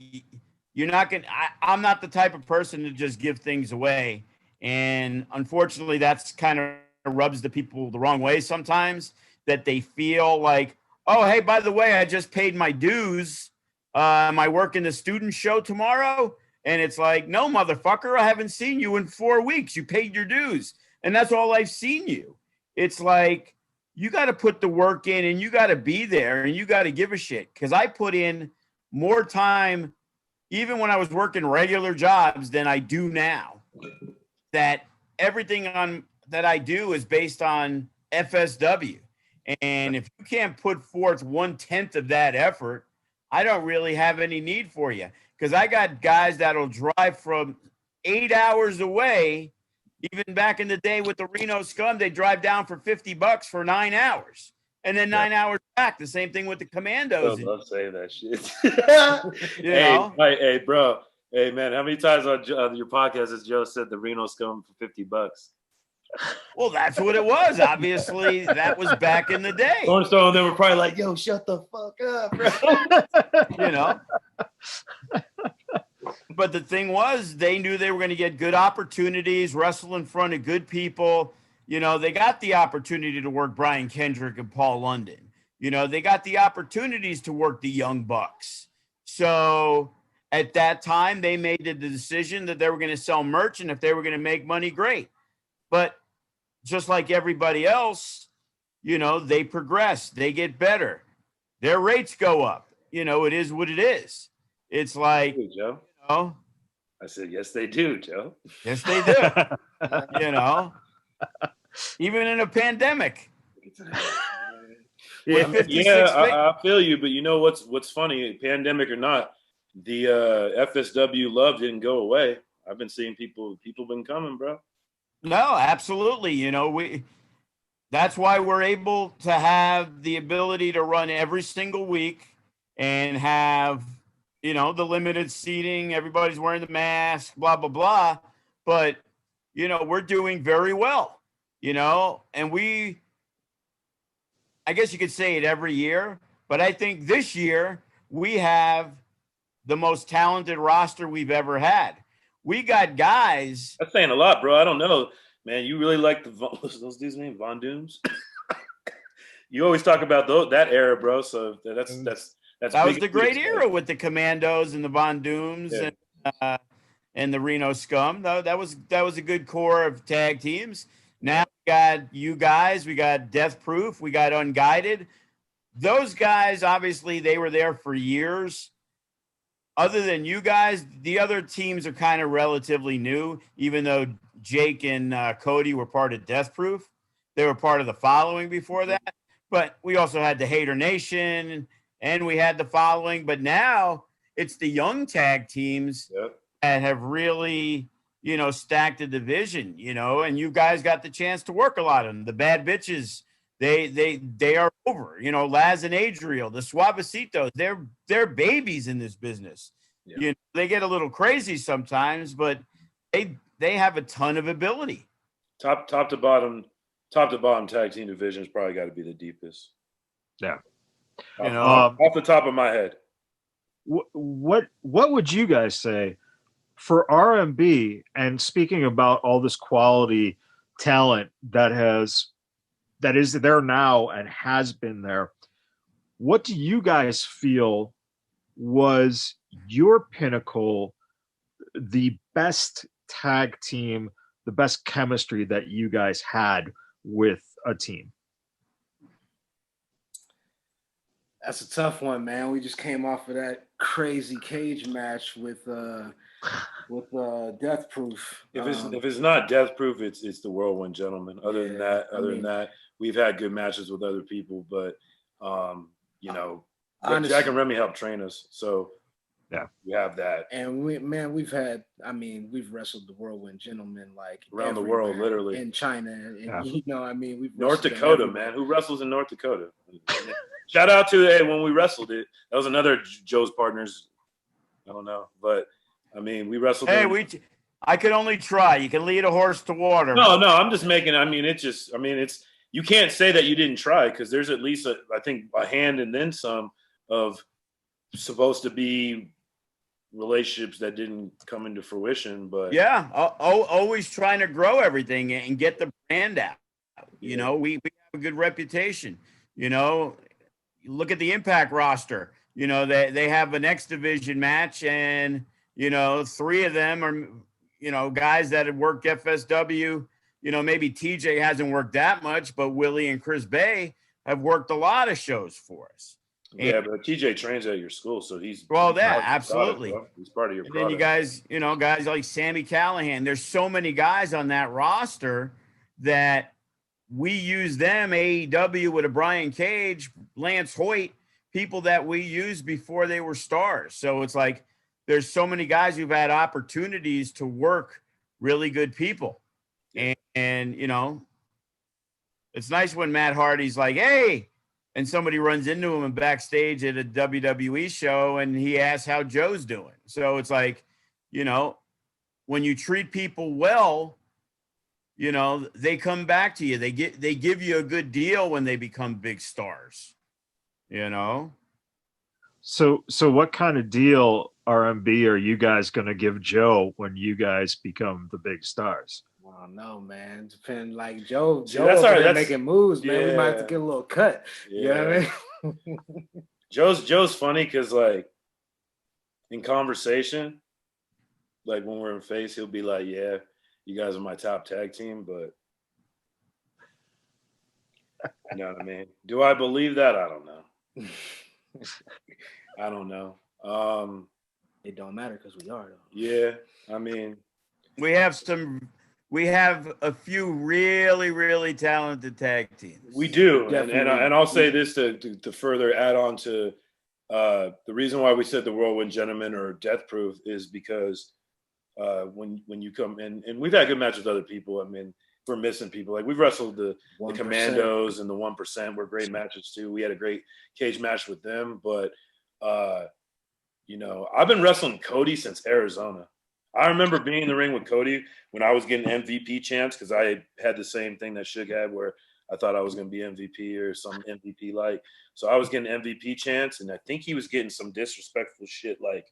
You're not going to, I'm not the type of person to just give things away. And unfortunately, that's kind of rubs the people the wrong way sometimes, that they feel like, oh, hey, by the way, I just paid my dues. Am I working the student show tomorrow? And it's like, no, motherfucker, I haven't seen you in 4 weeks. You paid your dues. And that's all I've seen you. It's like, you got to put the work in and you got to be there and you got to give a shit. Because I put in more time, even when I was working regular jobs, than I do now. That everything that I do is based on FSW. And if you can't put forth 1/10 of that effort, I don't really have any need for you, because I got guys that'll drive from 8 hours away. Even back in the day with the Reno Scum, they drive down for $50 for 9 hours and then 9 hours back. The same thing with the Commandos. I love saying that shit. You know? Hey, bro. Hey, man, how many times on your podcast has Joe said the Reno Scum for $50? Well, that's what it was. Obviously, that was back in the day. Cornerstone, they were probably like, yo, shut the fuck up, bro. You know? But the thing was, they knew they were going to get good opportunities, wrestle in front of good people. You know, they got the opportunity to work Brian Kendrick and Paul London. You know, they got the opportunities to work the Young Bucks. So at that time, they made the decision that they were going to sell merch, and if they were going to make money, great. But just like everybody else, you know, they progress, they get better, their rates go up. You know, it is what it is. It's like, Hey, Joe. you know, I said, yes, they do, Joe. yes, they do. You know, even in a pandemic. I feel you, but you know what's funny, pandemic or not, the FSW love didn't go away. I've been seeing people been coming, bro. No, absolutely. You know, that's why we're able to have the ability to run every single week and have, you know, the limited seating, everybody's wearing the mask, blah, blah, blah. But, you know, we're doing very well, you know, and I guess you could say it every year, but I think this year we have the most talented roster we've ever had. We got guys. That's saying a lot, bro. I don't know, man. You really like what's those dudes' name? Von Dooms? You always talk about that era, bro. So that was the great era with the Commandos and the Von Dooms and the Reno Scum. That was a good core of tag teams. Now we got you guys, we got Death Proof, we got Unguided. Those guys, obviously, they were there for years. Other than you guys, the other teams are kind of relatively new, even though Jake and Cody were part of Death Proof. They were part of the Following before that. But we also had the Hater Nation, and we had the Following. But now it's the young tag teams that have really, you know, stacked the division, you know, and you guys got the chance to work a lot of them. The Bad Bitches, they are over, you know, Laz and Adriel, the Suavecitos, they're babies in this business. Yeah. You know, they get a little crazy sometimes, but they have a ton of ability. Top to bottom tag team division's probably got to be the deepest. Yeah. You know, off the top of my head. What would you guys say for RMB, and speaking about all this quality talent that is there now and has been there, what do you guys feel was your pinnacle, the best tag team, the best chemistry that you guys had with a team? That's a tough one, man. We just came off of that crazy cage match with Death Proof. If it's not Death Proof, it's the Whirlwind Gentlemen. Other than that, we've had good matches with other people, but you know, honestly, Jack and Remy helped train us, so yeah, we have that. And we've wrestled the Whirlwind Gentlemen like around the world, literally in China, and you know, I mean, we've North Dakota, man. Who wrestles in North Dakota? Shout out to when we wrestled it. That was another Joe's partners. I don't know, but I mean, we wrestled. Hey, I could only try. You can lead a horse to water. No, I'm just making. I mean, it's. You can't say that you didn't try, because there's at least I think a hand and then some of supposed to be relationships that didn't come into fruition. But yeah, always trying to grow everything and get the brand out. You know, we have a good reputation. You know, look at the Impact roster. You know, they have an X Division match, and you know, 3 of them are, you know, guys that have worked FSW. You know, maybe TJ hasn't worked that much, but Willie and Chris Bey have worked a lot of shows for us. Yeah, but TJ trains at your school, so he's Well, he's yeah, part of your absolutely. product, bro. He's part of your And then you product. guys, guys like Sammy Callahan. There's so many guys on that roster that we use them. AEW with a Brian Cage, Lance Hoyt, people that we used before they were stars. So it's like there's so many guys who've had opportunities to work really good people. Yeah. And it's nice when Matt Hardy's like, hey, and somebody runs into him backstage at a WWE show and he asks how Joe's doing. So it's like, when you treat people well, they come back to you. They give you a good deal when they become big stars, So what kind of deal, RMB, are you guys going to give Joe when you guys become the big stars? I don't know, man. Depend like Joe. See, Joe that's over our- there that's- making moves, man. We might have to yeah. get a little cut. You know what I mean? Joe's funny because like in conversation, like when we're in face, he'll be like, "Yeah, you guys are my top tag team," but you know what I mean? Do I believe that? I don't know. I don't know. It don't matter because we are though. Yeah, I mean, we have a few really, really talented tag teams. we do, and Definitely. I'll say this to further add on to the reason why we said the Whirlwind Gentleman or Death Proof is because when you come in, and we've had good matches with other people. I mean, we're missing people. Like we've wrestled the 1%. Commandos and the 1% were great matches too. We had a great cage match with them, but I've been wrestling Cody since Arizona. I remember being in the ring with Cody when I was getting MVP chants because I had the same thing that Suge had where I thought I was going to be MVP or some MVP like. So I was getting MVP chants, and I think he was getting some disrespectful shit like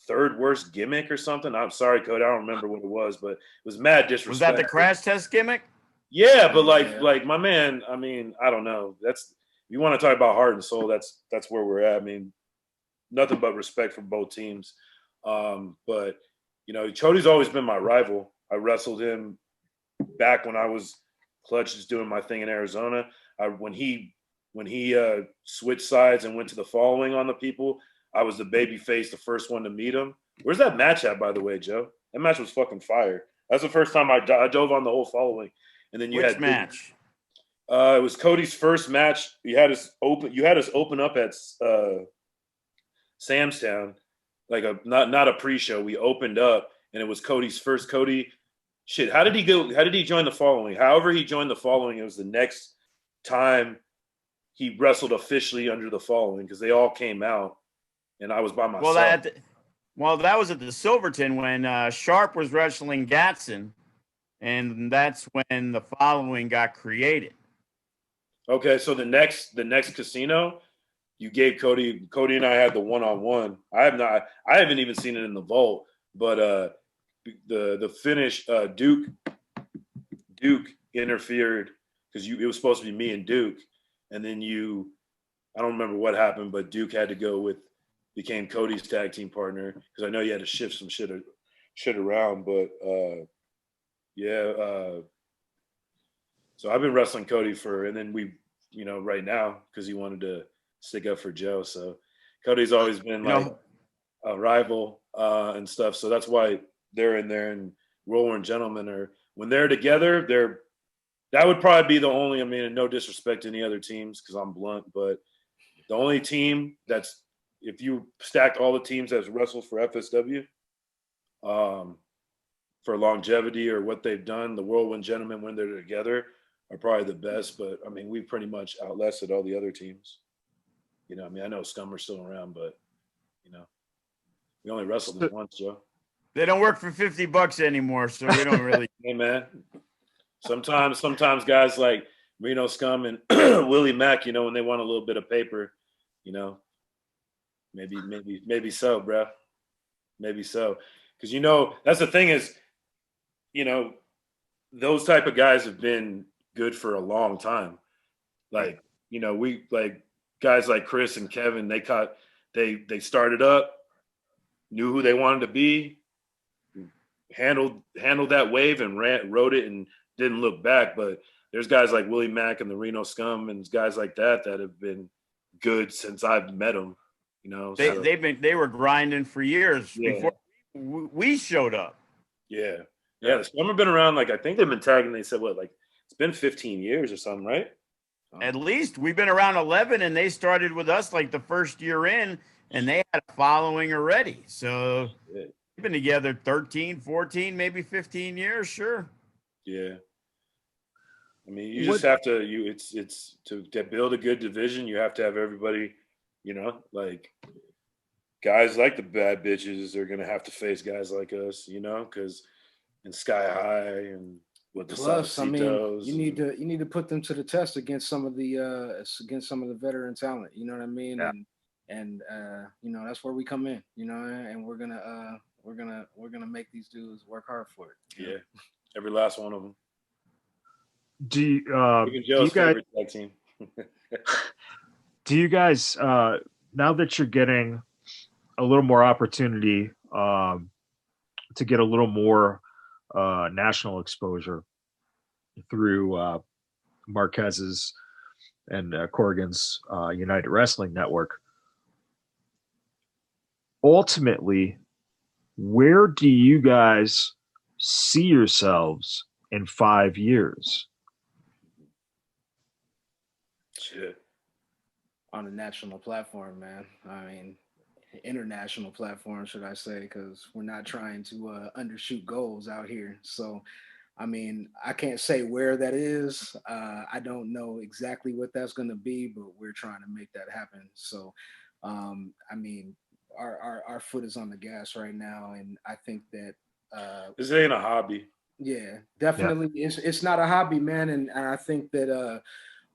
third worst gimmick or something. I'm sorry, Cody, I don't remember what it was, but it was mad disrespect. Was that the crash test gimmick? Yeah, but like my man, I mean, I don't know. That's you want to talk about heart and soul. That's where we're at. I mean, nothing but respect for both teams. But Cody's always been my rival. I wrestled him back when I was Clutch, just doing my thing in Arizona. When he switched sides and went to the following on the people, I was the baby face, the first one to meet him. Where's that match at, by the way, Joe? That match was fucking fire. That's the first time I dove on the whole following. And then Which match? It was Cody's first match. You had us open up at Sam's Town, like not a pre-show. We opened up, and it was Cody's first. Cody, shit. How did he go? How did he join the following? However, he joined the following. It was the next time he wrestled officially under the following because they all came out, and I was by myself. That was at the Silverton when Sharp was wrestling Gatson, and that's when the following got created. Okay, so the next casino, you gave Cody. Cody and I had the one-on-one. I haven't even seen it in the vault, but the finish, Duke interfered because it was supposed to be me and Duke, and then I don't remember what happened, but Duke had to became Cody's tag team partner because I know you had to shift some shit around, but so I've been wrestling Cody and then we, right now because he wanted to stick up for Joe. So Cody's always been like a rival and stuff. So that's why they're in there, and Whirlwind Gentlemen when they're together, that would probably be the only, I mean, no disrespect to any other teams because I'm blunt, but the only team that's, if you stacked all the teams that's wrestled for FSW for longevity or what they've done, the Whirlwind Gentlemen when they're together are probably the best. But I mean, we've pretty much outlasted all the other teams. I mean, I know Scum are still around, but we only wrestled them once, Joe. They don't work for $50 anymore, so we don't really. Hey, man. Sometimes guys like Reno Scum and Willie Mack, when they want a little bit of paper, maybe so, bro. Maybe so. Because, that's the thing is, those type of guys have been good for a long time. Like, we like guys like Chris and Kevin, they started up, knew who they wanted to be, handled that wave and rode it and didn't look back. But there's guys like Willie Mack and the Reno Scum and guys like that have been good since I've met them. You know, they were grinding for years Yeah. before we showed up. Yeah. The Scum have been around, like, I think they've been tagging, they said, what, like, it's been 15 years or something, right? At least we've been around 11, and they started with us like the first year in, and they had a following already. So we've been together 13, 14, maybe 15 years, sure. Yeah. I mean, you just have to, it's to build a good division, you have to have everybody, you know, like, guys like the bad bitches are going to have to face guys like us, you know, because in Sky High and with the Plus, I mean, Suavecitos you need to put them to the test against some of the veteran talent. You know what I mean? Yeah. And you know, that's where we come in. You know, and we're gonna make these dudes work hard for it. Yeah, every last one of them. Do you Joe's guys, favorite tag team. do you guys now that you're getting a little more opportunity to get a little more national exposure through Marquez's and Corrigan's United Wrestling Network, ultimately, where do you guys see yourselves in 5 years? Shit. On a national platform, man. I mean, international platform, should I say, because we're not trying to undershoot goals out here. So, I mean, I can't say where that is. I don't know exactly what that's going to be, but we're trying to make that happen. So, I mean, our foot is on the gas right now, and I think that this ain't a hobby. Yeah, definitely. Yeah. It's not a hobby, man, and I think that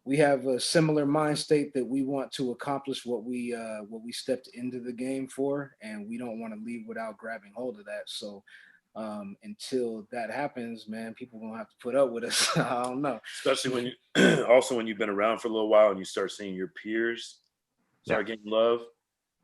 we have a similar mind state that we want to accomplish what we stepped into the game for, and we don't want to leave without grabbing hold of that. So until that happens, man, people are gonna have to put up with us. I don't know. Especially when you also when you've been around for a little while and you start seeing your peers start getting love.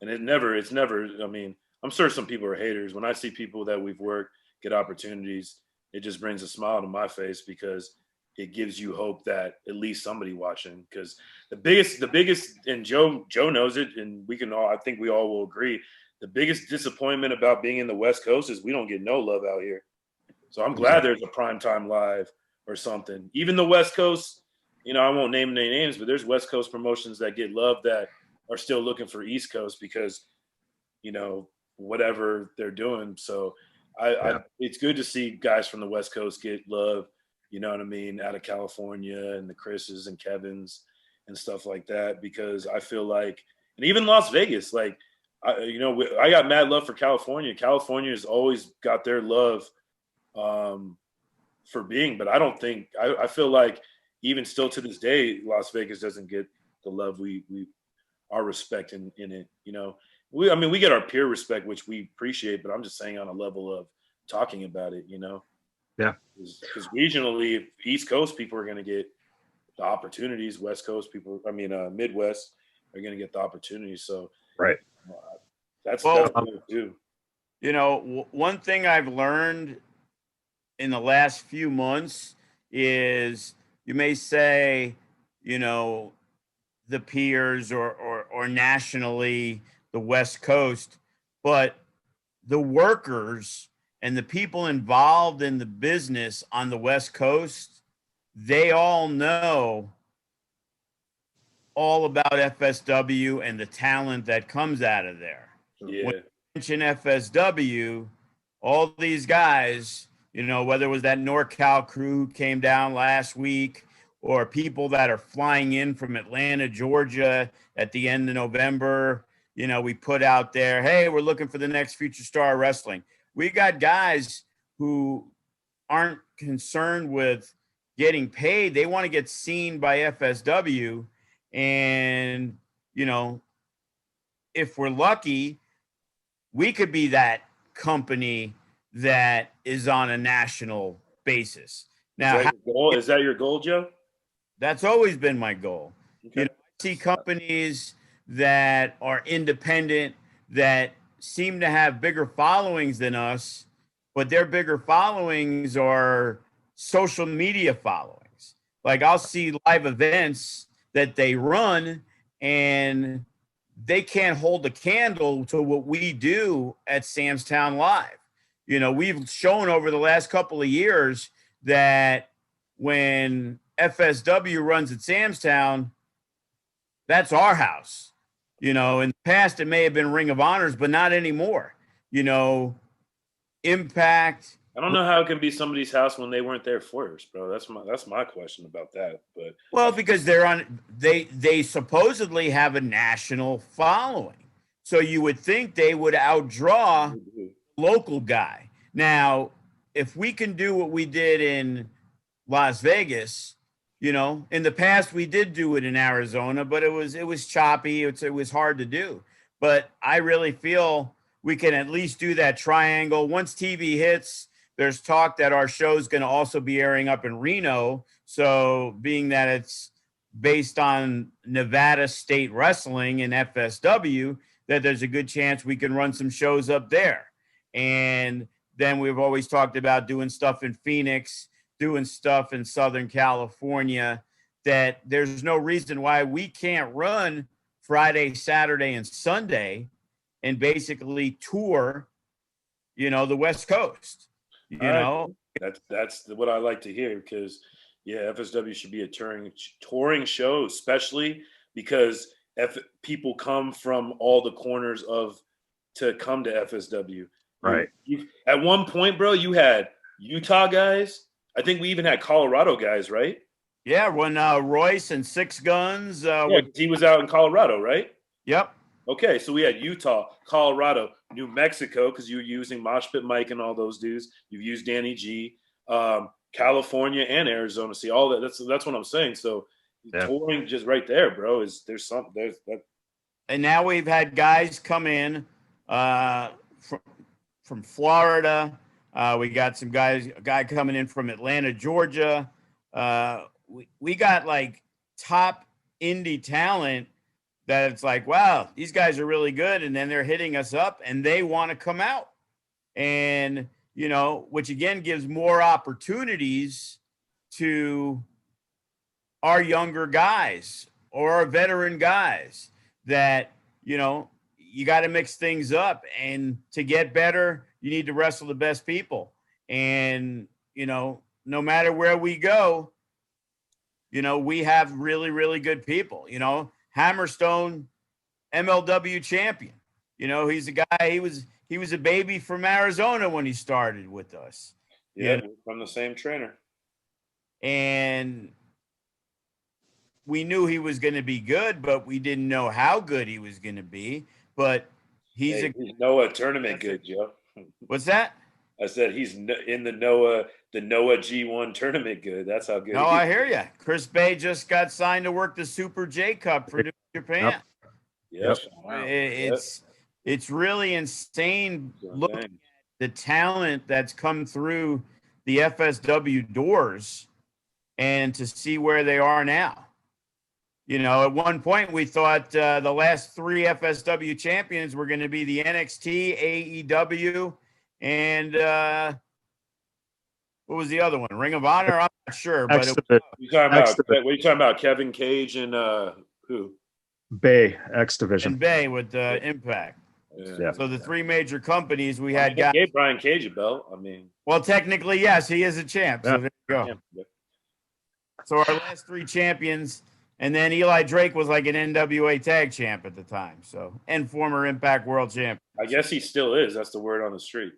And it's never, I mean, I'm sure some people are haters. When I see people that we've worked get opportunities, it just brings a smile to my face because it gives you hope that at least somebody watching. Because the biggest, and Joe knows it, and we can all, I think we all will agree, the biggest disappointment about being in the West Coast is we don't get no love out here. So I'm glad there's a primetime live or something. Even the West Coast, you know, I won't name any names, but there's West Coast promotions that get love that are still looking for East Coast because, you know, whatever they're doing. So it's good to see guys from the West Coast get love, you know what I mean, out of California and the Chris's and Kevin's and stuff like that, because I feel like, and even Las Vegas, like, I got mad love for California. California has always got their love for being, but I don't think, I feel like even still to this day, Las Vegas doesn't get the love we our respect in it, you know. We get our peer respect, which we appreciate, but I'm just saying on a level of talking about it, you know. Yeah. Because regionally, East Coast people are going to get the opportunities. West Coast people, Midwest are going to get the opportunities. So right, that's cool too. You know, one thing I've learned in the last few months is you may say, you know, the peers or nationally the West Coast, but the workers and the people involved in the business on the West Coast, they all know all about FSW and the talent that comes out of there. Yeah. When you mention FSW, all these guys, you know, whether it was that NorCal crew who came down last week, or people that are flying in from Atlanta, Georgia at the end of November, you know, we put out there, hey, we're looking for the next future star of wrestling. We got guys who aren't concerned with getting paid. They want to get seen by FSW. And, you know, if we're lucky, we could be that company that is on a national basis. Now, is that your goal, Joe? That's always been my goal. Okay. You know, I see companies that are independent that seem to have bigger followings than us, but their bigger followings are social media followings. Like I'll see live events that they run and they can't hold a candle to what we do at Sam's Town Live. You know, we've shown over the last couple of years that when FSW runs at Sam's Town, that's our house. You know, in the past, it may have been Ring of Honors, but not anymore. You know, Impact. I don't know how it can be somebody's house when they weren't there first, bro. That's my question about that. But Well, because they supposedly have a national following. So you would think they would outdraw the local guy. Now, if we can do what we did in Las Vegas, you know, in the past we did do it in Arizona, but it was choppy. It was hard to do. But I really feel we can at least do that triangle. Once TV hits, there's talk that our show is going to also be airing up in Reno. So being that it's based on Nevada State Wrestling and FSW, that there's a good chance we can run some shows up there. And then we've always talked about doing stuff in Phoenix, doing stuff in Southern California, that there's no reason why we can't run Friday, Saturday, and Sunday and basically tour, you know, the West Coast. You know, that's what I like to hear, because FSW should be a touring show, especially because people come from all the corners to come to FSW. Right. At one point, bro, you had Utah guys. I think we even had Colorado guys, right? Yeah, when Royce and Six Guns. He was out in Colorado, right? Yep. Okay, so we had Utah, Colorado, New Mexico, because you were using Mosh Pit Mike and all those dudes. You've used Danny G, California, and Arizona. See, all that. That's what I'm saying. So touring just right there, bro. There's that. And now we've had guys come in from Florida. We got a guy coming in from Atlanta, Georgia. We got like top indie talent that it's like, wow, these guys are really good. And then they're hitting us up and they want to come out. And, you know, which again gives more opportunities to our younger guys or our veteran guys that, you know, you got to mix things up. And to get better, you need to wrestle the best people. And, you know, no matter where we go, you know, we have really, really good people. You know, Hammerstone, MLW champion. You know, he's a guy, he was a baby from Arizona when he started with us. Yeah, you know? From the same trainer. And we knew he was going to be good, but we didn't know how good he was going to be. But he's Noah tournament good, Joe. What's that? I said he's in the Noah G1 tournament good. That's how good. No, I hear you. Chris Bey just got signed to work the Super J Cup for New Japan. Yep. Wow. It's really insane looking at the talent that's come through the FSW doors and to see where they are now. You know, at one point we thought the last three FSW champions were going to be the NXT, AEW, and what was the other one? Ring of Honor? I'm not sure. But what are you talking about? Kevin Cage and who? Bey, X Division. And Bey with Impact. Yeah. So the three major companies we had guys. Gave Brian Cage a belt. I mean, well, technically, yes, he is a champ. So there you go. So our last three champions, and then Eli Drake was like an NWA tag champ at the time. So, and former Impact World Champion. I guess he still is. That's the word on the street.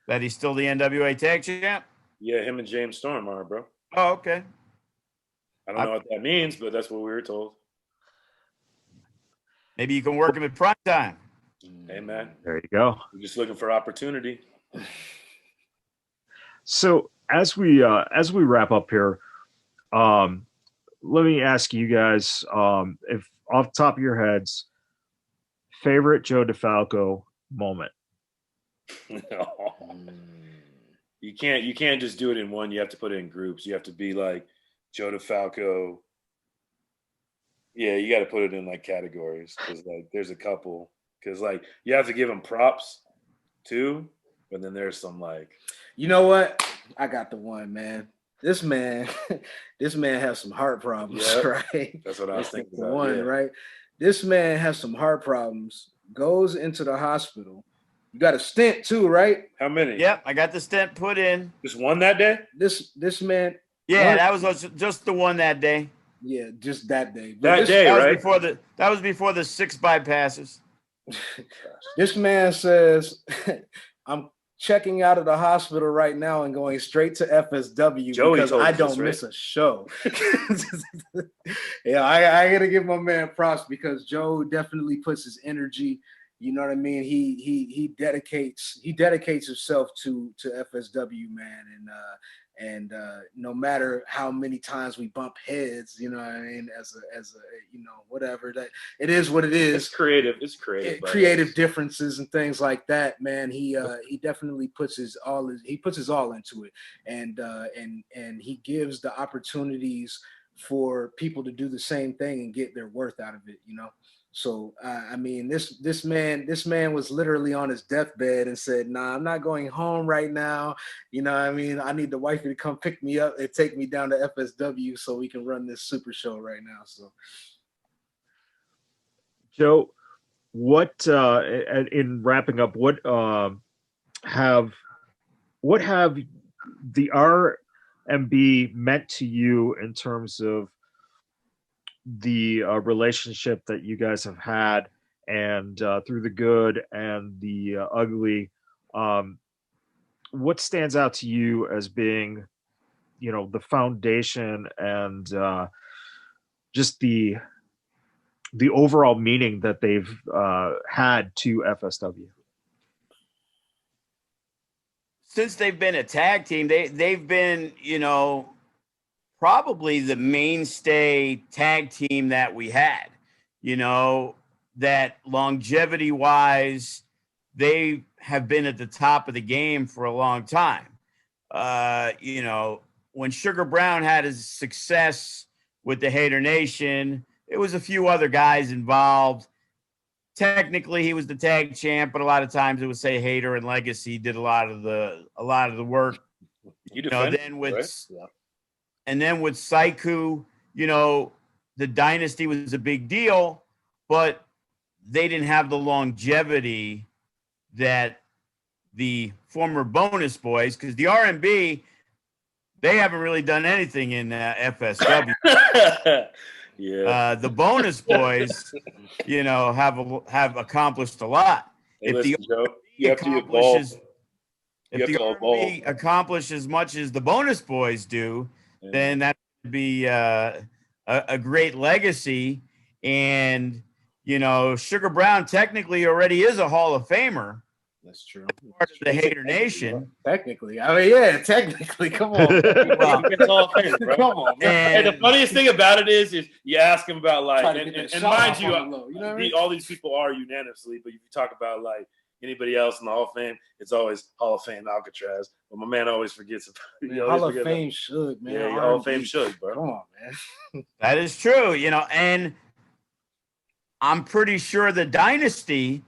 That he's still the NWA tag champ? Yeah, him and James Storm are, bro. Oh, okay. I don't know what that means, but that's what we were told. Maybe you can work him at prime time. Hey, man. There you go. We're just looking for opportunity. So as we wrap up here, let me ask you guys, if off the top of your heads, favorite Joe DeFalco moment. You can't just do it in one. You have to put it in groups. You have to be like Joe DeFalco. Yeah, you got to put it in like categories, because like there's a couple, because like you have to give him props too, but then there's some like, you know what? I got the one, man. this man, this man has some heart problems, Yep. right? That's what I was thinking about. One, Yeah. right? This man has some heart problems, goes into the hospital. You got a stent too, right? How many? Yep, I got the stent put in. Just one that day? This man, Yeah, one- that was just the one that day. yeah, just that day. That this, day, That was right? before the 6 bypasses. This man says, I'm checking out of the hospital right now and going straight to FSW Joey because told I us don't this, right? miss a show. Yeah, I gotta give my man props because Joe definitely puts his energy. You know what I mean? He dedicates himself to FSW, man, and no matter how many times we bump heads, you know what I mean, as a you know, whatever, that it is what it is. It's creative. It's creative. but Creative differences and things like that, man. He definitely puts his all into it, and he gives the opportunities for people to do the same thing and get their worth out of it, you know. So I mean, this man was literally on his deathbed and said, "Nah, I'm not going home right now. You know what I mean? I need the wifey to come pick me up and take me down to FSW so we can run this super show right now." So, Joe, what in wrapping up, what have the RMB meant to you in terms of the relationship that you guys have had, and through the good and the ugly, what stands out to you as being, you know, the foundation and just the overall meaning that they've had to FSW? Since they've been a tag team, they've been, you know, probably the mainstay tag team that we had. You know, that longevity wise, they have been at the top of the game for a long time. You know, when Sugar Brown had his success with the Hater Nation, it was a few other guys involved. Technically, he was the tag champ, but a lot of times it would say Hater and Legacy did a lot of the work. You know, defended, then with right? Yeah. and then with Sikou, you know, the dynasty was a big deal, but they didn't have the longevity that the former Bonus Boys, because the RMB, they haven't really done anything in FSW. Yeah. The Bonus Boys, you know, have accomplished a lot. Hey, If listen, the Joe, you have to evolve. accomplishes, You if have the to RMB evolve. accomplish as much as the Bonus Boys do, Yeah. then that would be a great legacy. And, you know, Sugar Brown technically already is a Hall of Famer, that's true. part of the Hater Nation. Technically, I mean, yeah, technically. Come on, Well, It's all fair, bro. come on, man. And the funniest thing about it is you ask him about like, Try to and get that and shot mind off you, on the low, you know what I mean? all these people are unanimously, but if you talk about like anybody else in the Hall of Fame, it's always Hall of Fame Alcatraz. But my man always forgets about it. Hall of Fame should, man. Yeah, Hall of Fame R&B. should, bro. Come on, man. that is true, you know, and I'm pretty sure the Dynasty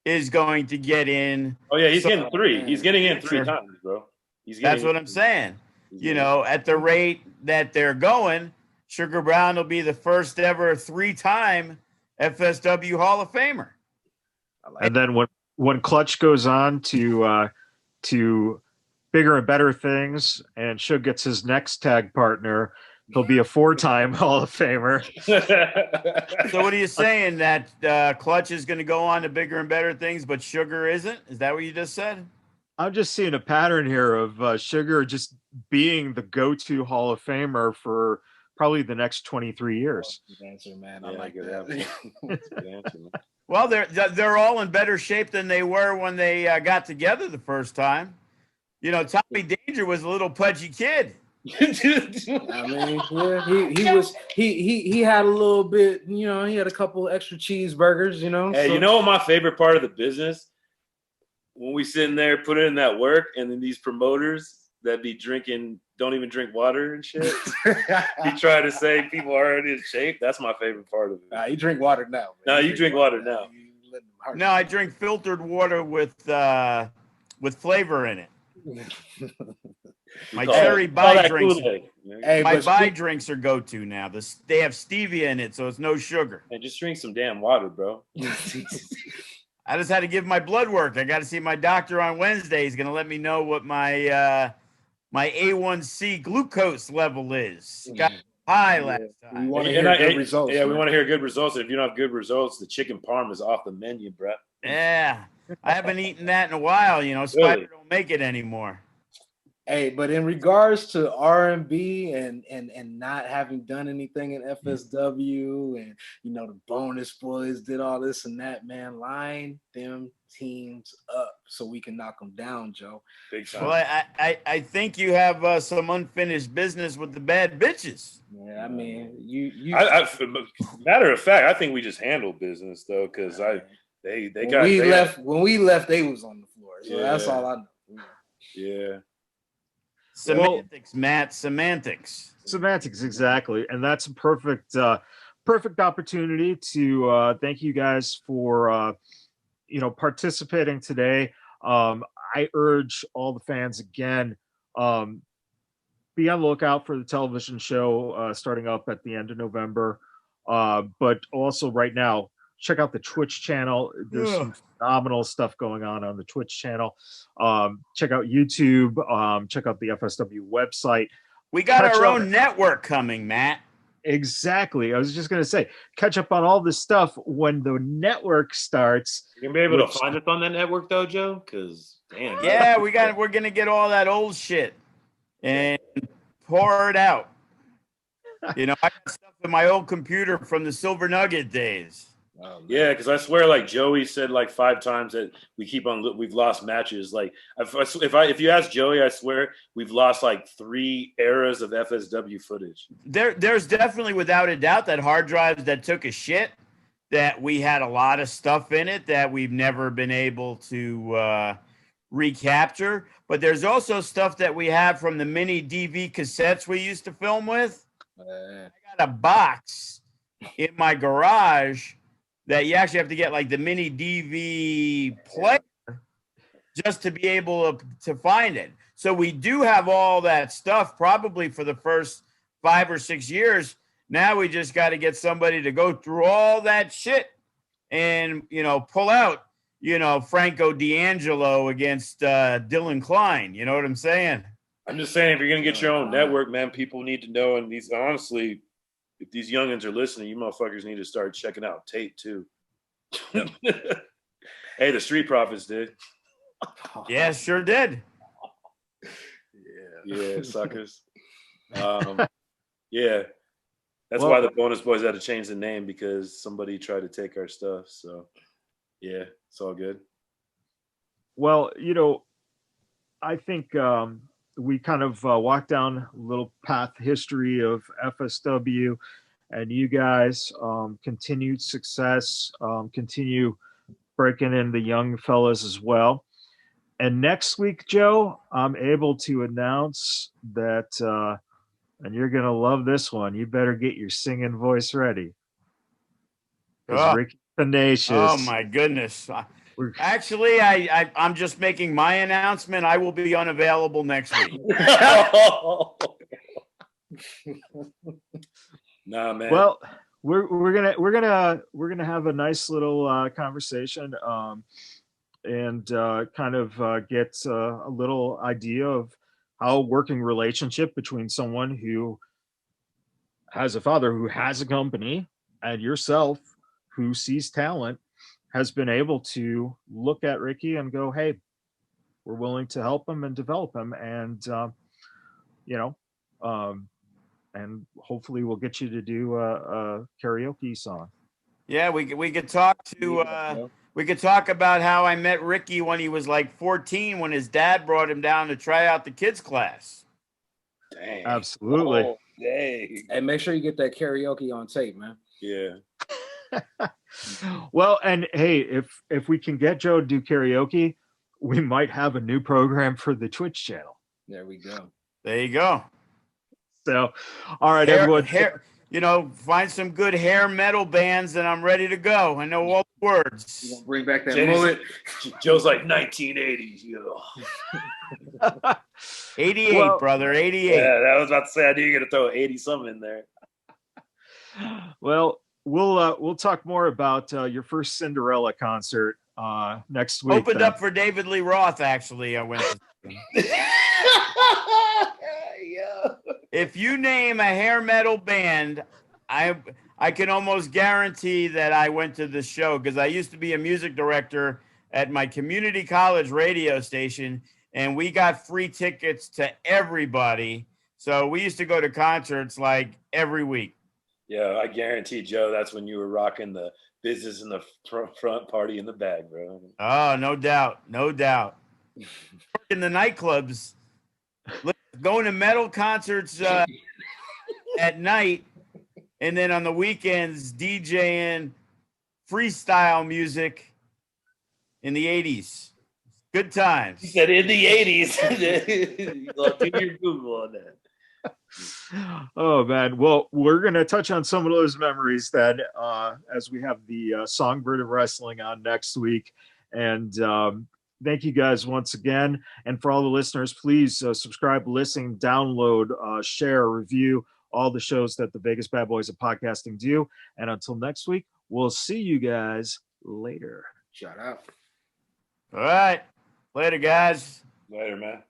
is going to get in. Oh yeah, he's So- getting 3. He's getting in 3 Sure. times, bro. He's That's getting what in I'm 3 saying. He's You getting know, at the rate that they're going, Sugar Brown will be the first ever 3-time FSW Hall of Famer. And then when Clutch goes on to bigger and better things, and Suge gets his next tag partner, he'll be a 4-time Hall of Famer. So what are you saying, that Clutch is going to go on to bigger and better things, but Sugar isn't? Is that what you just said? I'm just seeing a pattern here of Sugar just being the go-to Hall of Famer for probably the next 23 years. Good answer, man. I Yeah, like good that. answer. Good answer, man. Well, they're all in better shape than they were when they got together the first time. You know, Tommy Danger was a little pudgy kid. I mean, yeah, he had a little bit, you know, he had a couple extra cheeseburgers, you know. Hey, so- you know what my favorite part of the business? When we sitting there putting in that work, and then these promoters that be drinking, don't even drink water and shit. He try to say people are already in shape. That's my favorite part of it. Nah, you drink water now. No, you drink water now. You let them heart- No, I drink filtered water with flavor in it. My cherry buy drinks. Hey, My but buy drinks are go-to now. They have stevia in it, so it's no sugar. And just drink some damn water, bro. I just had to give my blood work. I got to see my doctor on Wednesday. He's going to let me know what my my A1C glucose level is. Got high last time. We want to hear good results. Yeah, we want to hear good results. If you don't have good results, the chicken parm is off the menu, bro. Yeah, I haven't eaten that in a while. You know, Spider Really? don't make it anymore. Hey, but in regards to R&B and not having done anything in FSW, and you know the bonus boys did all this and that, man, line them teams up so we can knock them down, Joe. Big time. Well, I think you have some unfinished business with the bad bitches. Yeah, I mean, you. Matter of fact, I think we just handled business though, because they when we left, they was on the floor. So that's all I know. Yeah. Semantics, Matt. Semantics. Semantics, exactly, and that's a perfect opportunity to thank you guys for participating today. I urge all the fans again, be on the lookout for the television show starting up at the end of November, but also right now check out the Twitch channel. There's some phenomenal stuff going on the Twitch channel. Check out YouTube. Check out the FSW website. We got our own network coming, Matt. Exactly. I was just going to say, catch up on all this stuff when the network starts. You're going to be able to find us on that network, though, Joe? Because, damn. Yeah, we're going to get all that old shit and pour it out. You know, I got stuff in my old computer from the Silver Nugget days. Yeah, because I swear, like Joey said, like 5 times that we've lost matches. Like if you ask Joey, I swear we've lost like 3 eras of FSW footage. There's definitely, without a doubt, that hard drives that took a shit, that we had a lot of stuff in it that we've never been able to recapture. But there's also stuff that we have from the mini DV cassettes we used to film with. I got a box in my garage that you actually have to get like the mini DV player just to be able to find it. So we do have all that stuff probably for the first 5 or 6 years. Now we just got to get somebody to go through all that shit and, pull out, Franco D'Angelo against Dylan Klein. You know what I'm saying? I'm just saying, if you're going to get your own network, man, people need to know. And honestly, if these youngins are listening, you motherfuckers need to start checking out tape too. Hey, the Street Profits did. Yeah, sure did. Yeah, suckers. Yeah, that's why the Bonus Boys had to change the name, because somebody tried to take our stuff. So, yeah, it's all good. Well, I think we kind of walked down a little path history of FSW, and you guys continued success, continue breaking in the young fellas as well. And next week, Joe, I'm able to announce that, and you're going to love this one, you better get your singing voice ready. Ricky Tenacious. Oh, my goodness. Actually, I'm just making my announcement. I will be unavailable next week. Nah, man. Well, we're gonna have a nice little conversation, and kind of get a little idea of how a working relationship between someone who has a father who has a company and yourself who sees talent has been able to look at Ricky and go, hey, we're willing to help him and develop him. And, and hopefully we'll get you to do a karaoke song. Yeah, we could talk to, we could talk about how I met Ricky when he was like 14, when his dad brought him down to try out the kids class. Dang. Absolutely. Oh, dang. And make sure you get that karaoke on tape, man. Yeah. Well, and hey, if we can get Joe to do karaoke, we might have a new program for the Twitch channel. There we go. There you go. So, all right, everyone. you know, find some good hair metal bands, and I'm ready to go. I know all the You words. gonna bring back that Jay's- mullet? Joe's like 1980s, yo. 88, Well- brother, 88. Yeah, that was about to say I knew you were gonna throw 80 something in there. Well, we'll talk more about your first Cinderella concert next week. Opened then. up for David Lee Roth, actually. I went to. Yeah. If you name a hair metal band, I can almost guarantee that I went to the show, because I used to be a music director at my community college radio station, and we got free tickets to everybody. So we used to go to concerts like every week. Yeah, I guarantee, Joe, that's when you were rocking the business in the front, party in the back, bro. Oh, no doubt. No doubt. In the nightclubs, going to metal concerts at night, and then on the weekends, DJing freestyle music in the 80s. Good times. He said in the 80s. Do your Google on that. Oh man, well, we're gonna touch on some of those memories then as we have the Songbird of Wrestling on next week. And thank you guys once again. And for all the listeners, please subscribe, listen, download, share, review all the shows that the Vegas Bad Boys of Podcasting do. And until next week, we'll see you guys later. Shout out. All right. Later, guys. Later, man.